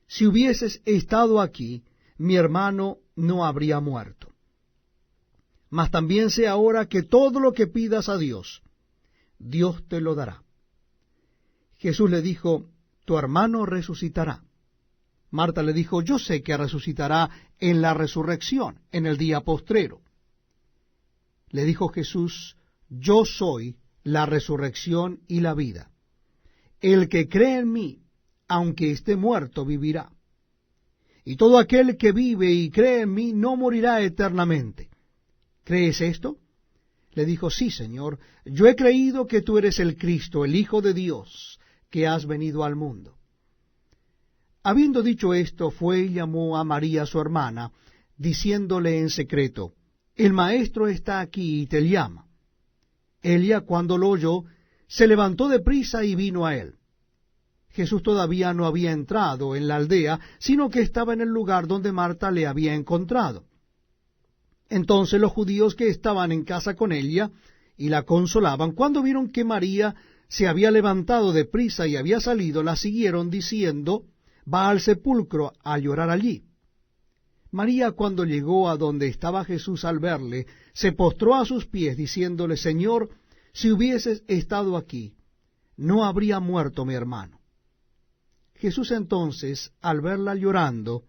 Speaker 1: si hubieses estado aquí, mi hermano no habría muerto. Mas también sé ahora que todo lo que pidas a Dios, Dios te lo dará. Jesús le dijo: Tu hermano resucitará. Marta le dijo: Yo sé que resucitará en la resurrección, en el día postrero. Le dijo Jesús: Yo soy la resurrección y la vida. El que cree en mí, aunque esté muerto, vivirá. Y todo aquel que vive y cree en mí no morirá eternamente. ¿Crees esto? Le dijo: Sí, Señor, yo he creído que tú eres el Cristo, el Hijo de Dios, que has venido al mundo. Habiendo dicho esto, fue y llamó a María su hermana, diciéndole en secreto: El Maestro está aquí y te llama. Ella, cuando lo oyó, se levantó de prisa y vino a él. Jesús todavía no había entrado en la aldea, sino que estaba en el lugar donde Marta le había encontrado. Entonces los judíos que estaban en casa con ella y la consolaban, cuando vieron que María se había levantado de prisa y había salido, la siguieron diciendo: Va al sepulcro a llorar allí. María, cuando llegó a donde estaba Jesús, al verle, se postró a sus pies, diciéndole: Señor, si hubieses estado aquí, no habría muerto mi hermano. Jesús entonces, al verla llorando,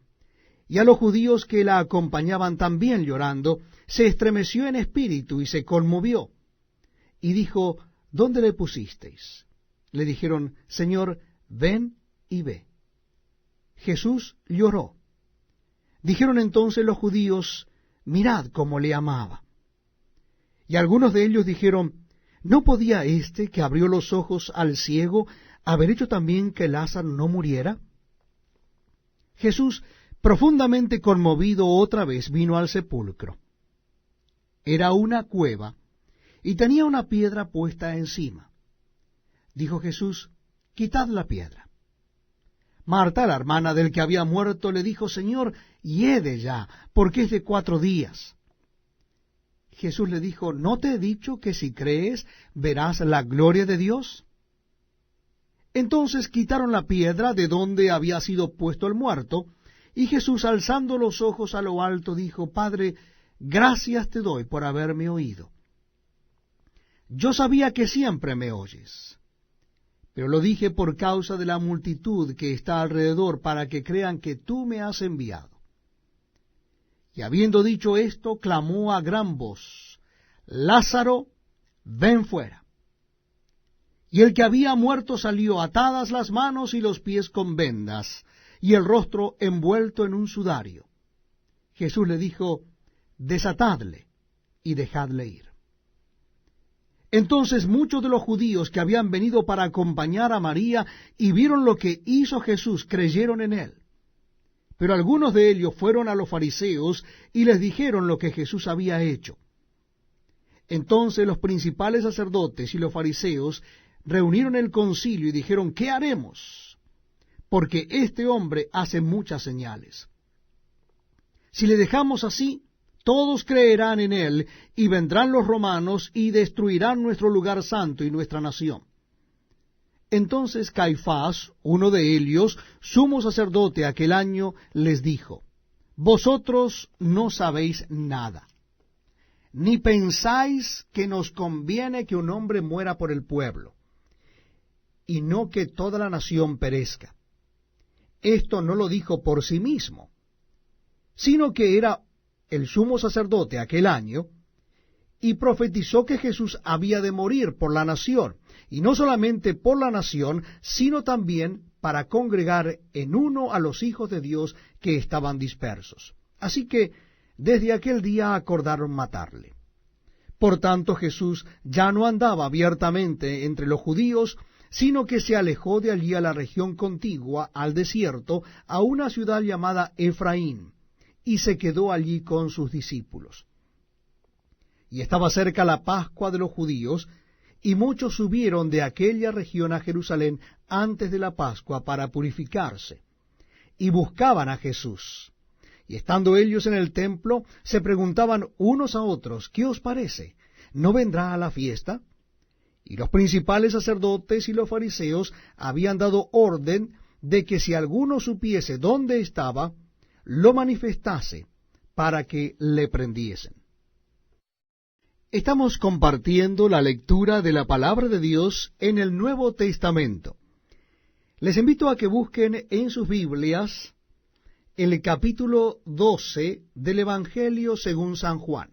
Speaker 1: y a los judíos que la acompañaban también llorando, se estremeció en espíritu y se conmovió, y dijo: ¿Dónde le pusisteis? Le dijeron: Señor, ven y ve. Jesús lloró. Dijeron entonces los judíos: Mirad cómo le amaba. Y algunos de ellos dijeron: ¿No podía éste que abrió los ojos al ciego haber hecho también que Lázaro no muriera? Jesús, profundamente conmovido, otra vez vino al sepulcro. Era una cueva, y tenía una piedra puesta encima. Dijo Jesús: quitad la piedra. Marta, la hermana del que había muerto, le dijo: Señor, hiede ya, porque es de 4 días. Jesús le dijo: ¿no te he dicho que si crees verás la gloria de Dios? Entonces quitaron la piedra de donde había sido puesto el muerto, y Jesús, alzando los ojos a lo alto, dijo: Padre, gracias te doy por haberme oído. Yo sabía que siempre me oyes, pero lo dije por causa de la multitud que está alrededor, para que crean que tú me has enviado. Y habiendo dicho esto, clamó a gran voz: Lázaro, ven fuera. Y el que había muerto salió, atadas las manos y los pies con vendas, y el rostro envuelto en un sudario. Jesús le dijo: desatadle y dejadle ir. Entonces muchos de los judíos que habían venido para acompañar a María y vieron lo que hizo Jesús, creyeron en él. Pero algunos de ellos fueron a los fariseos y les dijeron lo que Jesús había hecho. Entonces los principales sacerdotes y los fariseos reunieron el concilio y dijeron: ¿qué haremos? Porque este hombre hace muchas señales. Si le dejamos así, todos creerán en él, y vendrán los romanos y destruirán nuestro lugar santo y nuestra nación. Entonces Caifás, uno de ellos, sumo sacerdote aquel año, les dijo: vosotros no sabéis nada, ni pensáis que nos conviene que un hombre muera por el pueblo, y no que toda la nación perezca. Esto no lo dijo por sí mismo, sino que era el sumo sacerdote aquel año, y profetizó que Jesús había de morir por la nación, y no solamente por la nación, sino también para congregar en uno a los hijos de Dios que estaban dispersos. Así que desde aquel día acordaron matarle. Por tanto, Jesús ya no andaba abiertamente entre los judíos, sino que se alejó de allí a la región contigua, al desierto, a una ciudad llamada Efraín, y se quedó allí con sus discípulos. Y estaba cerca la Pascua de los judíos, y muchos subieron de aquella región a Jerusalén antes de la Pascua para purificarse, y buscaban a Jesús. Y estando ellos en el templo, se preguntaban unos a otros: ¿qué os parece? ¿No vendrá a la fiesta? Y los principales sacerdotes y los fariseos habían dado orden de que si alguno supiese dónde estaba, lo manifestase para que le prendiesen. Estamos compartiendo la lectura de la palabra de Dios en el Nuevo Testamento. Les invito a que busquen en sus Biblias el capítulo 12 del Evangelio según San Juan.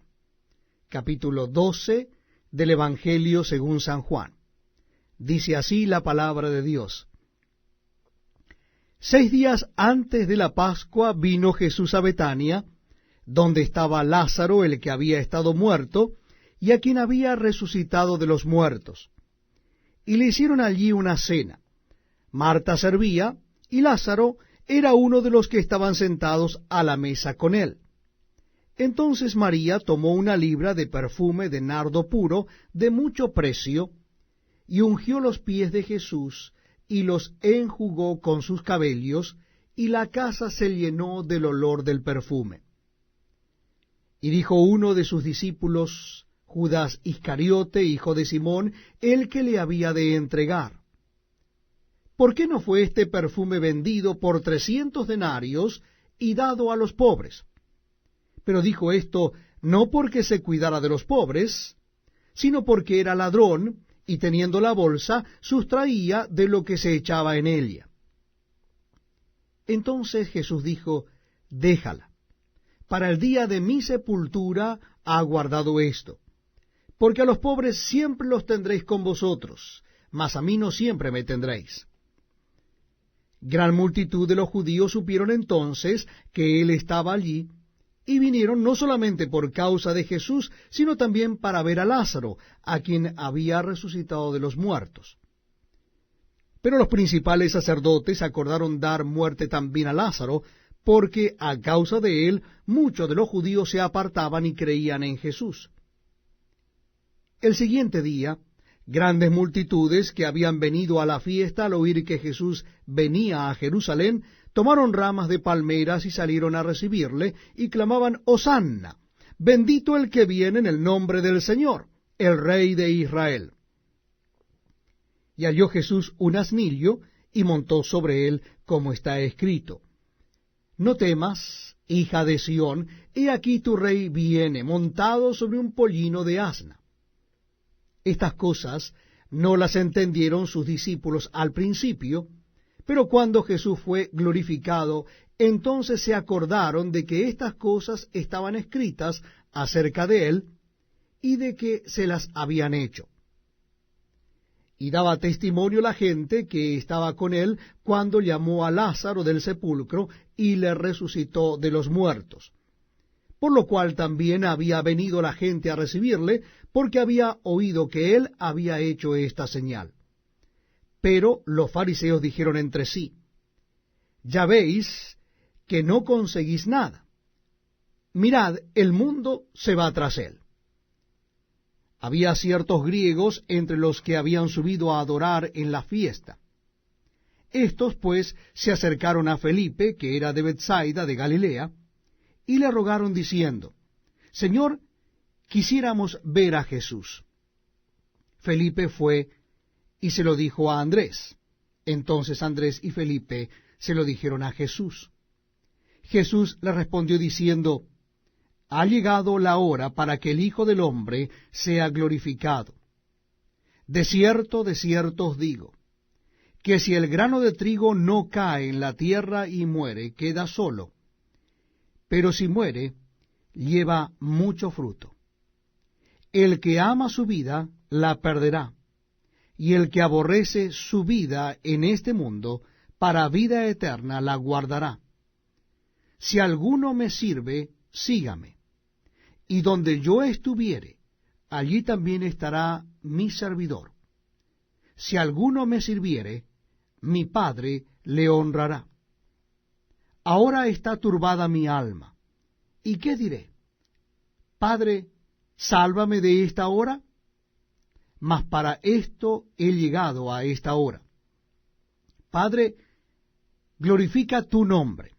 Speaker 1: Capítulo 12 del Evangelio según San Juan. Dice así la palabra de Dios. 6 días antes de la Pascua vino Jesús a Betania, donde estaba Lázaro, el que había estado muerto, y a quien había resucitado de los muertos. Y le hicieron allí una cena. Marta servía, y Lázaro era uno de los que estaban sentados a la mesa con él. Entonces María tomó una libra de perfume de nardo puro, de mucho precio, y ungió los pies de Jesús, y los enjugó con sus cabellos, y la casa se llenó del olor del perfume. Y dijo uno de sus discípulos, Judas Iscariote, hijo de Simón, el que le había de entregar: ¿por qué no fue este perfume vendido por 300 denarios y dado a los pobres? Pero dijo esto no porque se cuidara de los pobres, sino porque era ladrón, y teniendo la bolsa, sustraía de lo que se echaba en ella. Entonces Jesús dijo: déjala, para el día de mi sepultura ha guardado esto, porque a los pobres siempre los tendréis con vosotros, mas a mí no siempre me tendréis. Gran multitud de los judíos supieron entonces que él estaba allí, y vinieron no solamente por causa de Jesús, sino también para ver a Lázaro, a quien había resucitado de los muertos. Pero los principales sacerdotes acordaron dar muerte también a Lázaro, porque a causa de él muchos de los judíos se apartaban y creían en Jesús. El siguiente día, grandes multitudes que habían venido a la fiesta al oír que Jesús venía a Jerusalén, tomaron ramas de palmeras y salieron a recibirle, y clamaban: Hosanna, bendito el que viene en el nombre del Señor, el Rey de Israel. Y halló Jesús un asnillo, y montó sobre él, como está escrito: No temas, hija de Sión, he aquí tu rey viene, montado sobre un pollino de asna. Estas cosas no las entendieron sus discípulos al principio, pero cuando Jesús fue glorificado, entonces se acordaron de que estas cosas estaban escritas acerca de él, y de que se las habían hecho. Y daba testimonio la gente que estaba con él cuando llamó a Lázaro del sepulcro y le resucitó de los muertos. Por lo cual también había venido la gente a recibirle, porque había oído que él había hecho esta señal. Pero los fariseos dijeron entre sí: Ya veis que no conseguís nada. Mirad, el mundo se va tras él. Había ciertos griegos entre los que habían subido a adorar en la fiesta. Estos, pues, se acercaron a Felipe, que era de Betsaida, de Galilea, y le rogaron diciendo: Señor, quisiéramos ver a Jesús. Felipe fue y se lo dijo a Andrés. Entonces Andrés y Felipe se lo dijeron a Jesús. Jesús le respondió diciendo: Ha llegado la hora para que el Hijo del Hombre sea glorificado. De cierto os digo, que si el grano de trigo no cae en la tierra y muere, queda solo, pero si muere, lleva mucho fruto. El que ama su vida, la perderá, y el que aborrece su vida en este mundo, para vida eterna la guardará. Si alguno me sirve, sígame. Y donde yo estuviere, allí también estará mi servidor. Si alguno me sirviere, mi Padre le honrará. Ahora está turbada mi alma. ¿Y qué diré? Padre, sálvame de esta hora. Mas para esto he llegado a esta hora. Padre, glorifica tu nombre.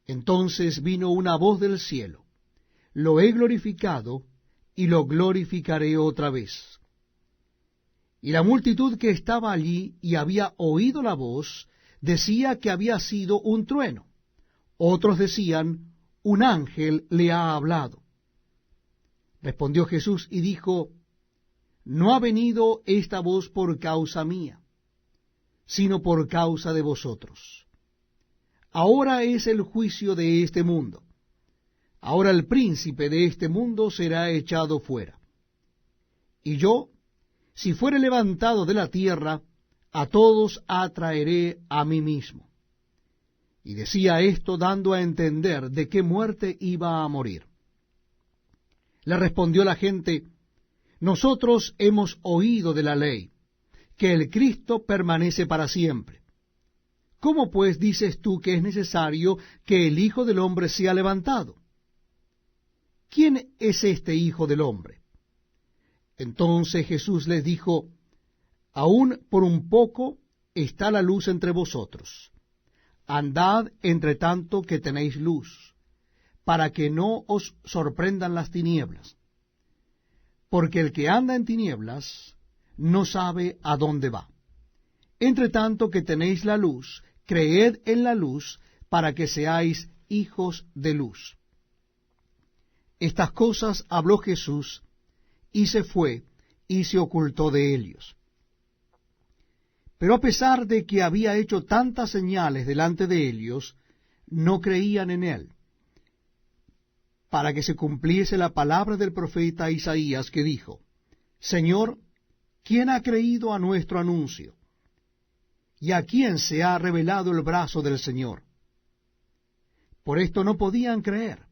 Speaker 1: Entonces vino una voz del cielo: Lo he glorificado, y lo glorificaré otra vez. Y la multitud que estaba allí y había oído la voz, decía que había sido un trueno. Otros decían: Un ángel le ha hablado. Respondió Jesús y dijo: No ha venido esta voz por causa mía, sino por causa de vosotros. Ahora es el juicio de este mundo. Ahora el príncipe de este mundo será echado fuera. Y yo, si fuere levantado de la tierra, a todos atraeré a mí mismo. Y decía esto dando a entender de qué muerte iba a morir. Le respondió la gente: Nosotros hemos oído de la ley, que el Cristo permanece para siempre. ¿Cómo pues dices tú que es necesario que el Hijo del Hombre sea levantado? ¿Quién es este Hijo del Hombre? Entonces Jesús les dijo: Aún por un poco está la luz entre vosotros. Andad entre tanto que tenéis luz, para que no os sorprendan las tinieblas. Porque el que anda en tinieblas no sabe a dónde va. Entre tanto que tenéis la luz, creed en la luz, para que seáis hijos de luz. Estas cosas habló Jesús, y se fue, y se ocultó de ellos. Pero a pesar de que había hecho tantas señales delante de ellos, no creían en él, para que se cumpliese la palabra del profeta Isaías, que dijo: Señor, ¿quién ha creído a nuestro anuncio? ¿Y a quién se ha revelado el brazo del Señor? Por esto no podían creer,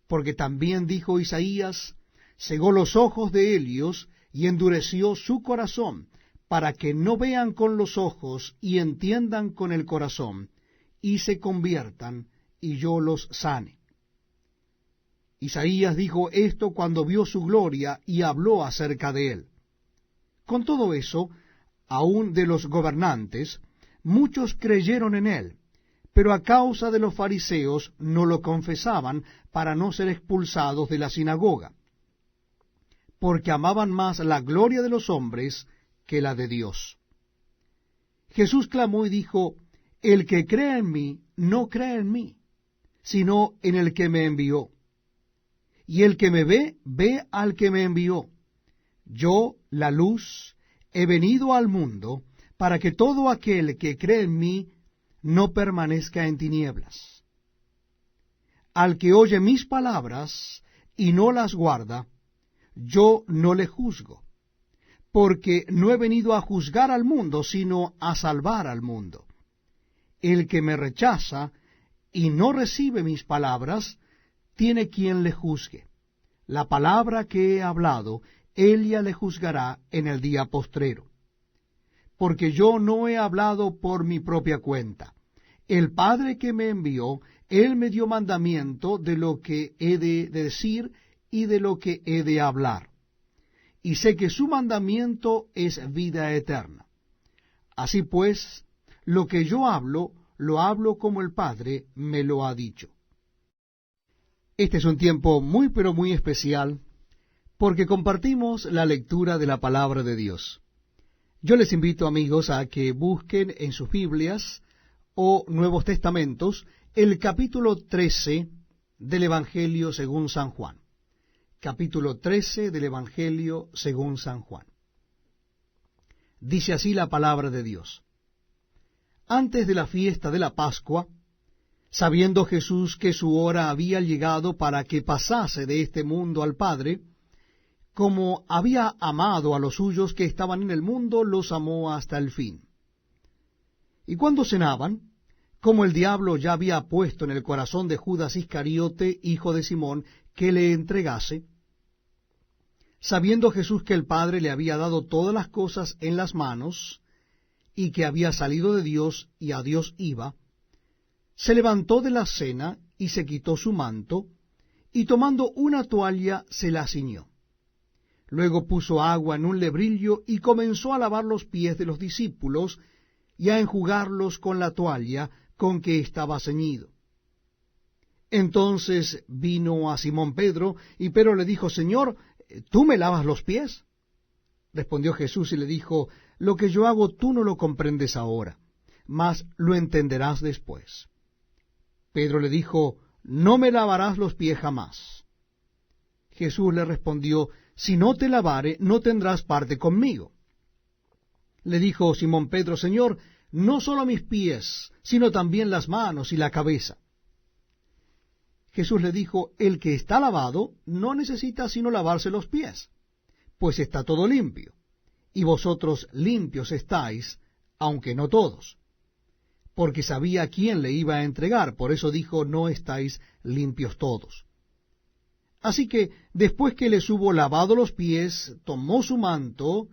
Speaker 1: porque también dijo Isaías: cegó los ojos de ellos y endureció su corazón, para que no vean con los ojos y entiendan con el corazón, y se conviertan, y yo los sane. Isaías dijo esto cuando vio su gloria y habló acerca de él. Con todo eso, aun de los gobernantes, muchos creyeron en él, pero a causa de los fariseos no lo confesaban para no ser expulsados de la sinagoga, porque amaban más la gloria de los hombres que la de Dios. Jesús clamó y dijo, el que cree en mí, no cree en mí, sino en el que me envió. Y el que me ve, ve al que me envió. Yo, la luz, he venido al mundo, para que todo aquel que cree en mí no permanezca en tinieblas. Al que oye mis palabras y no las guarda, yo no le juzgo, porque no he venido a juzgar al mundo, sino a salvar al mundo. El que me rechaza y no recibe mis palabras, tiene quien le juzgue. La palabra que he hablado, ella le juzgará en el día postrero. Porque yo no he hablado por mi propia cuenta. El Padre que me envió, él me dio mandamiento de lo que he de decir y de lo que he de hablar. Y sé que su mandamiento es vida eterna. Así pues, lo que yo hablo, lo hablo como el Padre me lo ha dicho. Este es un tiempo muy pero muy especial, porque compartimos la lectura de la palabra de Dios. Yo les invito, amigos, a que busquen en sus Biblias o Nuevos Testamentos el capítulo 13 del Evangelio según San Juan. Capítulo 13 del Evangelio según San Juan. Dice así la palabra de Dios. Antes de la fiesta de la Pascua, sabiendo Jesús que su hora había llegado para que pasase de este mundo al Padre, como había amado a los suyos que estaban en el mundo, los amó hasta el fin. Y cuando cenaban, como el diablo ya había puesto en el corazón de Judas Iscariote, hijo de Simón, que le entregase, sabiendo Jesús que el Padre le había dado todas las cosas en las manos, y que había salido de Dios y a Dios iba, se levantó de la cena y se quitó su manto, y tomando una toalla se la ciñó. Luego puso agua en un lebrillo y comenzó a lavar los pies de los discípulos y a enjugarlos con la toalla con que estaba ceñido. Entonces vino a Simón Pedro, y Pedro le dijo, Señor, ¿tú me lavas los pies? Respondió Jesús y le dijo, lo que yo hago tú no lo comprendes ahora, mas lo entenderás después. Pedro le dijo, no me lavarás los pies jamás. Jesús le respondió, si no te lavare, no tendrás parte conmigo. Le dijo Simón Pedro, Señor, no solo mis pies, sino también las manos y la cabeza. Jesús le dijo, el que está lavado no necesita sino lavarse los pies, pues está todo limpio, y vosotros limpios estáis, aunque no todos. Porque sabía quién le iba a entregar, por eso dijo, no estáis limpios todos. Así que, después que les hubo lavado los pies, tomó su manto,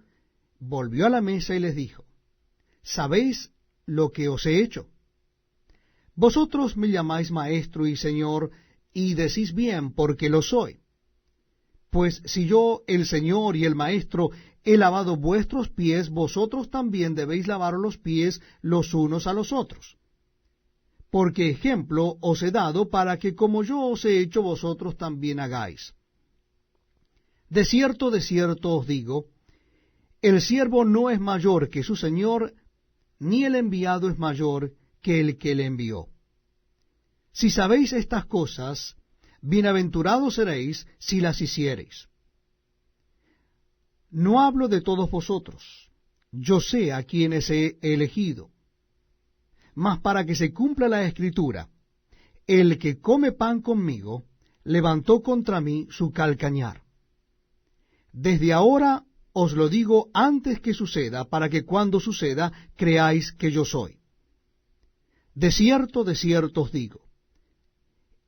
Speaker 1: volvió a la mesa y les dijo, ¿sabéis lo que os he hecho? Vosotros me llamáis maestro y señor, y decís bien, porque lo soy. Pues si yo, el Señor y el Maestro, he lavado vuestros pies, vosotros también debéis lavaros los pies los unos a los otros. Porque ejemplo os he dado para que como yo os he hecho, vosotros también hagáis. De cierto os digo, el siervo no es mayor que su Señor, ni el enviado es mayor que el que le envió. Si sabéis estas cosas, bienaventurados seréis si las hiciereis. No hablo de todos vosotros, yo sé a quienes he elegido. Mas para que se cumpla la Escritura, el que come pan conmigo, levantó contra mí su calcañar. Desde ahora os lo digo antes que suceda, para que cuando suceda creáis que yo soy. De cierto os digo,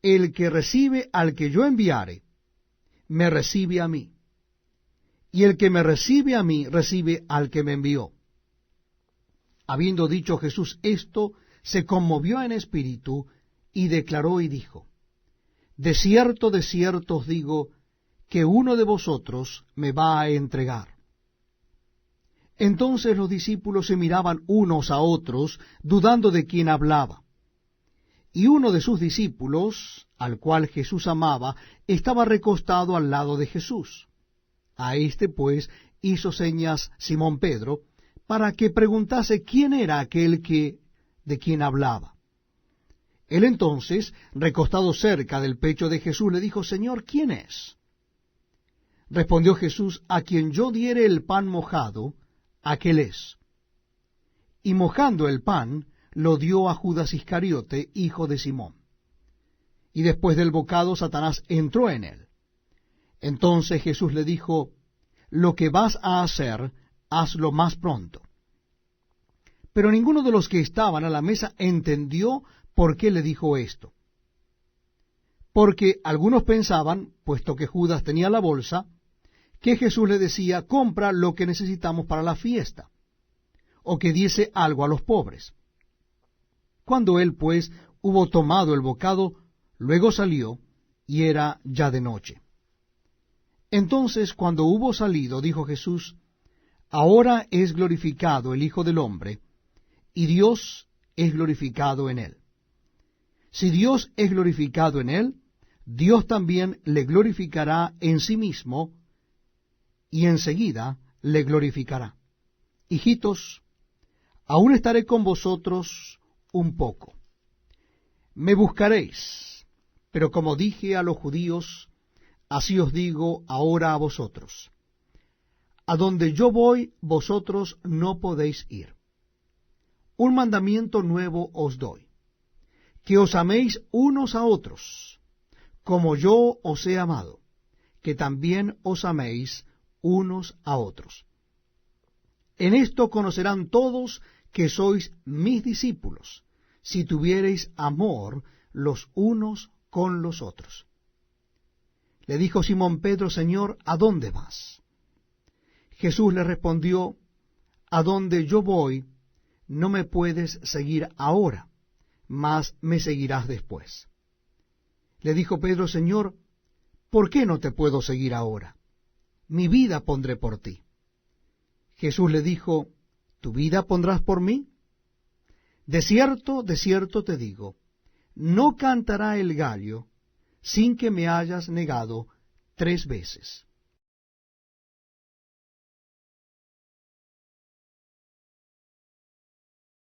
Speaker 1: el que recibe al que yo enviare, me recibe a mí, y el que me recibe a mí, recibe al que me envió. Habiendo dicho Jesús esto, se conmovió en espíritu, y declaró y dijo, de cierto os digo, que uno de vosotros me va a entregar. Entonces los discípulos se miraban unos a otros, dudando de quién hablaba. Y uno de sus discípulos, al cual Jesús amaba, estaba recostado al lado de Jesús. A éste, pues, hizo señas Simón Pedro, para que preguntase quién era aquel de quien hablaba. Él entonces, recostado cerca del pecho de Jesús, le dijo, Señor, ¿quién es? Respondió Jesús, a quien yo diere el pan mojado, aquel es. Y mojando el pan, lo dio a Judas Iscariote, hijo de Simón. Y después del bocado, Satanás entró en él. Entonces Jesús le dijo, lo que vas a hacer, hazlo más pronto. Pero ninguno de los que estaban a la mesa entendió por qué le dijo esto. Porque algunos pensaban, puesto que Judas tenía la bolsa, que Jesús le decía, compra lo que necesitamos para la fiesta, o que diese algo a los pobres. Cuando él, pues, hubo tomado el bocado, luego salió, y era ya de noche. Entonces, cuando hubo salido, dijo Jesús, ahora es glorificado el Hijo del Hombre, y Dios es glorificado en él. Si Dios es glorificado en él, Dios también le glorificará en sí mismo, y enseguida le glorificará. Hijitos, aún estaré con vosotros un poco. Me buscaréis, pero como dije a los judíos, así os digo ahora a vosotros. A donde yo voy, vosotros no podéis ir. Un mandamiento nuevo os doy, que os améis unos a otros, como yo os he amado, que también os améis unos a otros. En esto conocerán todos que sois mis discípulos, si tuviereis amor los unos con los otros. Le dijo Simón Pedro, Señor, ¿a dónde vas? Jesús le respondió, a donde yo voy, no me puedes seguir ahora, mas me seguirás después. Le dijo Pedro, Señor, ¿por qué no te puedo seguir ahora? Mi vida pondré por ti. Jesús le dijo, ¿tu vida pondrás por mí? De cierto te digo, no cantará el gallo sin que me hayas negado 3 veces.